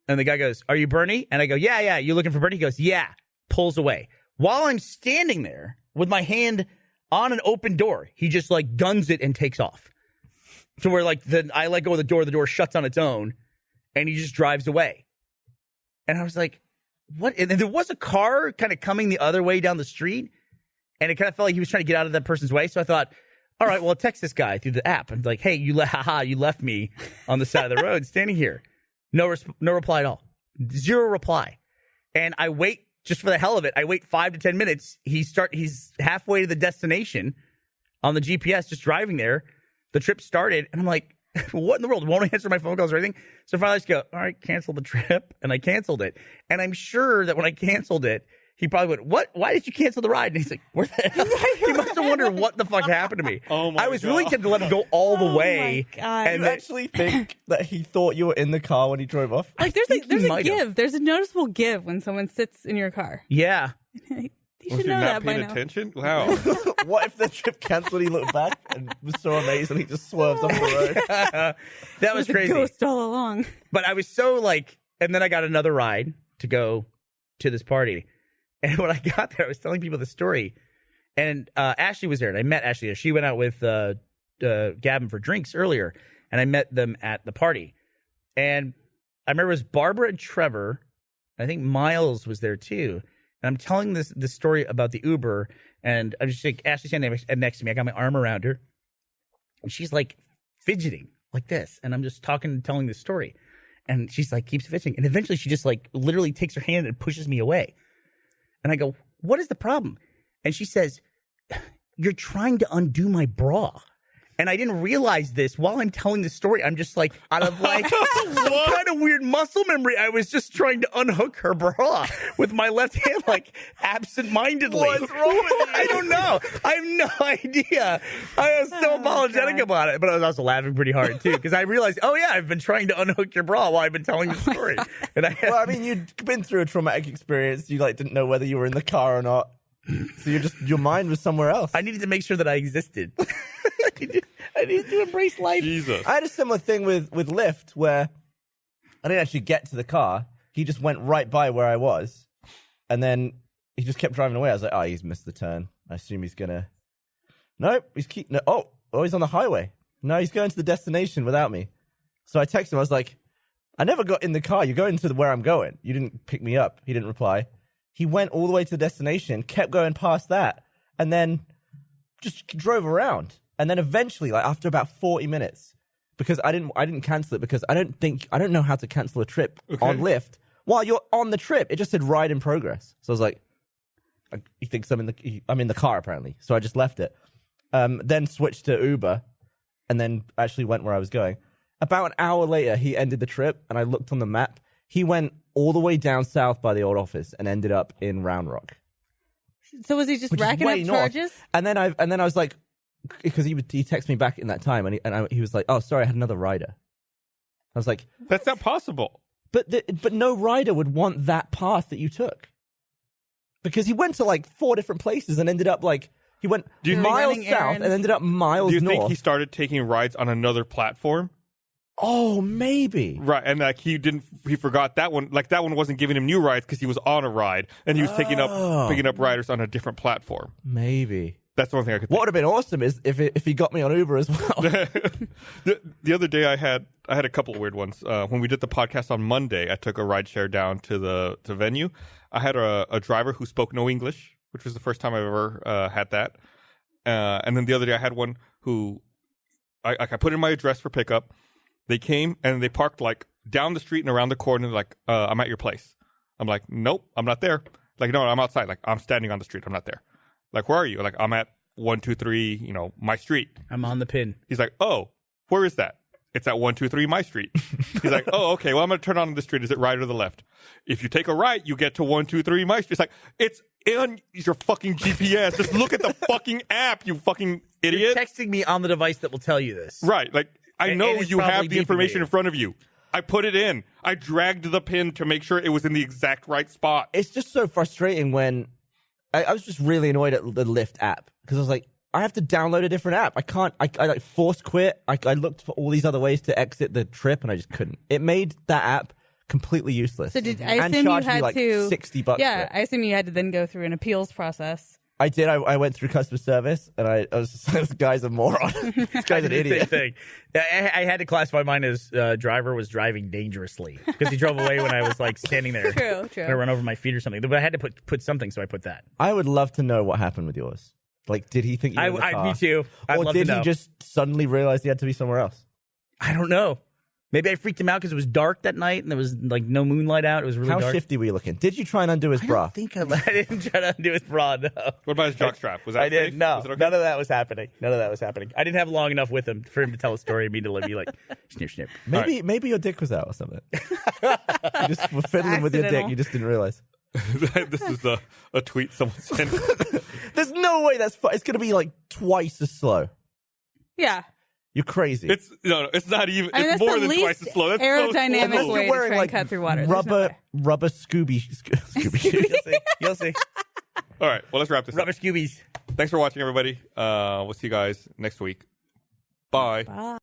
and the guy goes, "Are you Bernie?" And I go, "Yeah. You looking for Bernie?" He goes, "Yeah." Pulls away. While I'm standing there with my hand on an open door, he just like guns it and takes off. To where like I let go of the door shuts on its own, and he just drives away. And I was like, what? And then there was a car kind of coming the other way down the street, and it kind of felt like he was trying to get out of that person's way. So I thought, all right, well, I'll text this guy through the app. I'm like, hey, you left me on the side of the road standing here. No reply at all. Zero reply. And I wait just for the hell of it. I wait 5 to 10 minutes. He's halfway to the destination on the GPS, just driving there. The trip started, and I'm like, what in the world? Won't answer my phone calls or anything. So finally I just go, all right, cancel the trip. And I canceled it. And I'm sure that when I canceled it, he probably went, what? Why did you cancel the ride? And he's like, where the hell? He must have wondered what the fuck happened to me. Oh my I was God. really tempted to let him go all the way. my God. And You actually think that he thought you were in the car when he drove off? Like there's think he a might have. give. There's a noticeable give when someone sits in your car. yeah. You Was should he know not that by paying now. attention? Wow. What if the trip cancelled? He looked back and was so amazed and he just swerves off the road. That was There's a crazy. ghost all along. But I was so like, and then I got another ride to go to this party. And when I got there, I was telling people the story. And Ashley was there, and I met Ashley there. She went out with Gavin for drinks earlier, and I met them at the party. And I remember it was Barbara and Trevor. I think Miles was there too. And I'm telling this story about the Uber, and I'm just like, Ashley's standing next to me. I got my arm around her, and she's like fidgeting like this. And I'm just telling this story. And she's like, keeps fidgeting. And eventually she just like literally takes her hand and pushes me away. And I go, what is the problem? And she says, you're trying to undo my bra. And I didn't realize this while I'm telling the story. I'm just like, out of like some kind of weird muscle memory, I was just trying to unhook her bra with my left hand, like absent-mindedly. What's wrong with you? I don't know. I have no idea. I was so apologetic God. about it, but I was also laughing pretty hard too because I realized, oh yeah, I've been trying to unhook your bra while I've been telling the story. And I Well, I mean, you'd been through a traumatic experience. You like didn't know whether you were in the car or not. So your mind was somewhere else. I needed to make sure that I existed. I needed to embrace life. Jesus. I had a similar thing with Lyft where I didn't actually get to the car. He just went right by where I was. And he just kept driving away. I was like, oh, he's missed the turn. I assume he's going to... Nope. He's on the highway. No, he's going to the destination without me. So I texted him. I was like, I never got in the car. You're going to where I'm going. You didn't pick me up. He didn't reply. He went all the way to the destination, kept going past that, and then just drove around. And then eventually, like after about 40 minutes, because I didn't cancel it because I don't know how to cancel a trip on Lyft while you're on the trip. It just said ride in progress. So I was like, he thinks I'm in the car apparently. So I just left it. Then switched to Uber, and then actually went where I was going. About an hour later, he ended the trip, and I looked on the map. He went all the way down south by the old office and ended up in Round Rock. So was he just Which is racking way up north. charges? And then I was like, because he texted me back in that time, and he was like, "Oh, sorry, I had another rider." I was like, That's not possible. "But no rider would want that path that you took," because he went to like 4 different places and ended up like he went miles running south errands? and ended up miles Do you north. think he started taking rides on another platform? Oh, maybe. Right, and like he forgot that one. Like that one wasn't giving him new rides because he was on a ride and he was picking up riders on a different platform. Maybe. That's the one thing I could What think. would have been awesome is if he got me on Uber as well. The other day I had a couple of weird ones. When we did the podcast on Monday, I took a rideshare down to the venue. I had a driver who spoke no English, which was the first time I've ever had that. And then the other day I had one who I put in my address for pickup. They came and they parked like down the street and around the corner. Like, I'm at your place. I'm like, nope, I'm not there. Like, no, I'm outside. Like, I'm standing on the street. I'm not there. Like, where are you? Like, I'm at 123, my street. I'm on the pin. He's like, oh, where is that? It's at 123 My Street. He's like, oh, okay, well, I'm going to turn on the street. Is it right or the left? If you take a right, you get to 123 My Street. It's like, it's in your fucking GPS. Just look at the fucking app, you fucking idiot. You're texting me on the device that will tell you this. Right. Like, I know and it's you have probably the information beeping in front of you. I put it in. I dragged the pin to make sure it was in the exact right spot. It's just so frustrating when I was just really annoyed at the Lyft app because I was like, I have to download a different app. I can't. I like force quit. I looked for all these other ways to exit the trip, and I just couldn't. It made that app completely useless. So I and assume you charged me had like to $60. Yeah, for it. I assume you had to then go through an appeals process. I did. I went through customer service, and I was just like, this guy's a moron. This guy's an idiot. Same thing. I had to classify mine as driver was driving dangerously because he drove away when I was like standing there. True. I run over my feet or something. But I had to put something, so I put that. I would love to know what happened with yours. Like, did he think you were in the car? Me too. I'd Or love did to know. he just suddenly realize he had to be somewhere else? I don't know. Maybe I freaked him out because it was dark that night and there was like no moonlight out. It was really How dark. shifty were you looking? Did you try and undo his bra? I didn't try to undo his bra. No. What about his jockstrap? Was that I did safe? no. Was it okay? None of that was happening. I didn't have long enough with him for him to tell a story and me to be like snip snip. Maybe your dick was out or something. You just were fiddling with your dick. Accidental. You just didn't realize. This is a tweet someone sent. There's no way it's going to be like twice as slow. Yeah. You're crazy. It's not even. I mean, it's that's more the than twice least as slow. That's aerodynamic so slow. way to try and cut through water. There's no way. rubber Scooby shoes. You'll see. All right, well, let's wrap this Rubber up. Scoobies. Thanks for watching, everybody. We'll see you guys next week. Bye. Bye.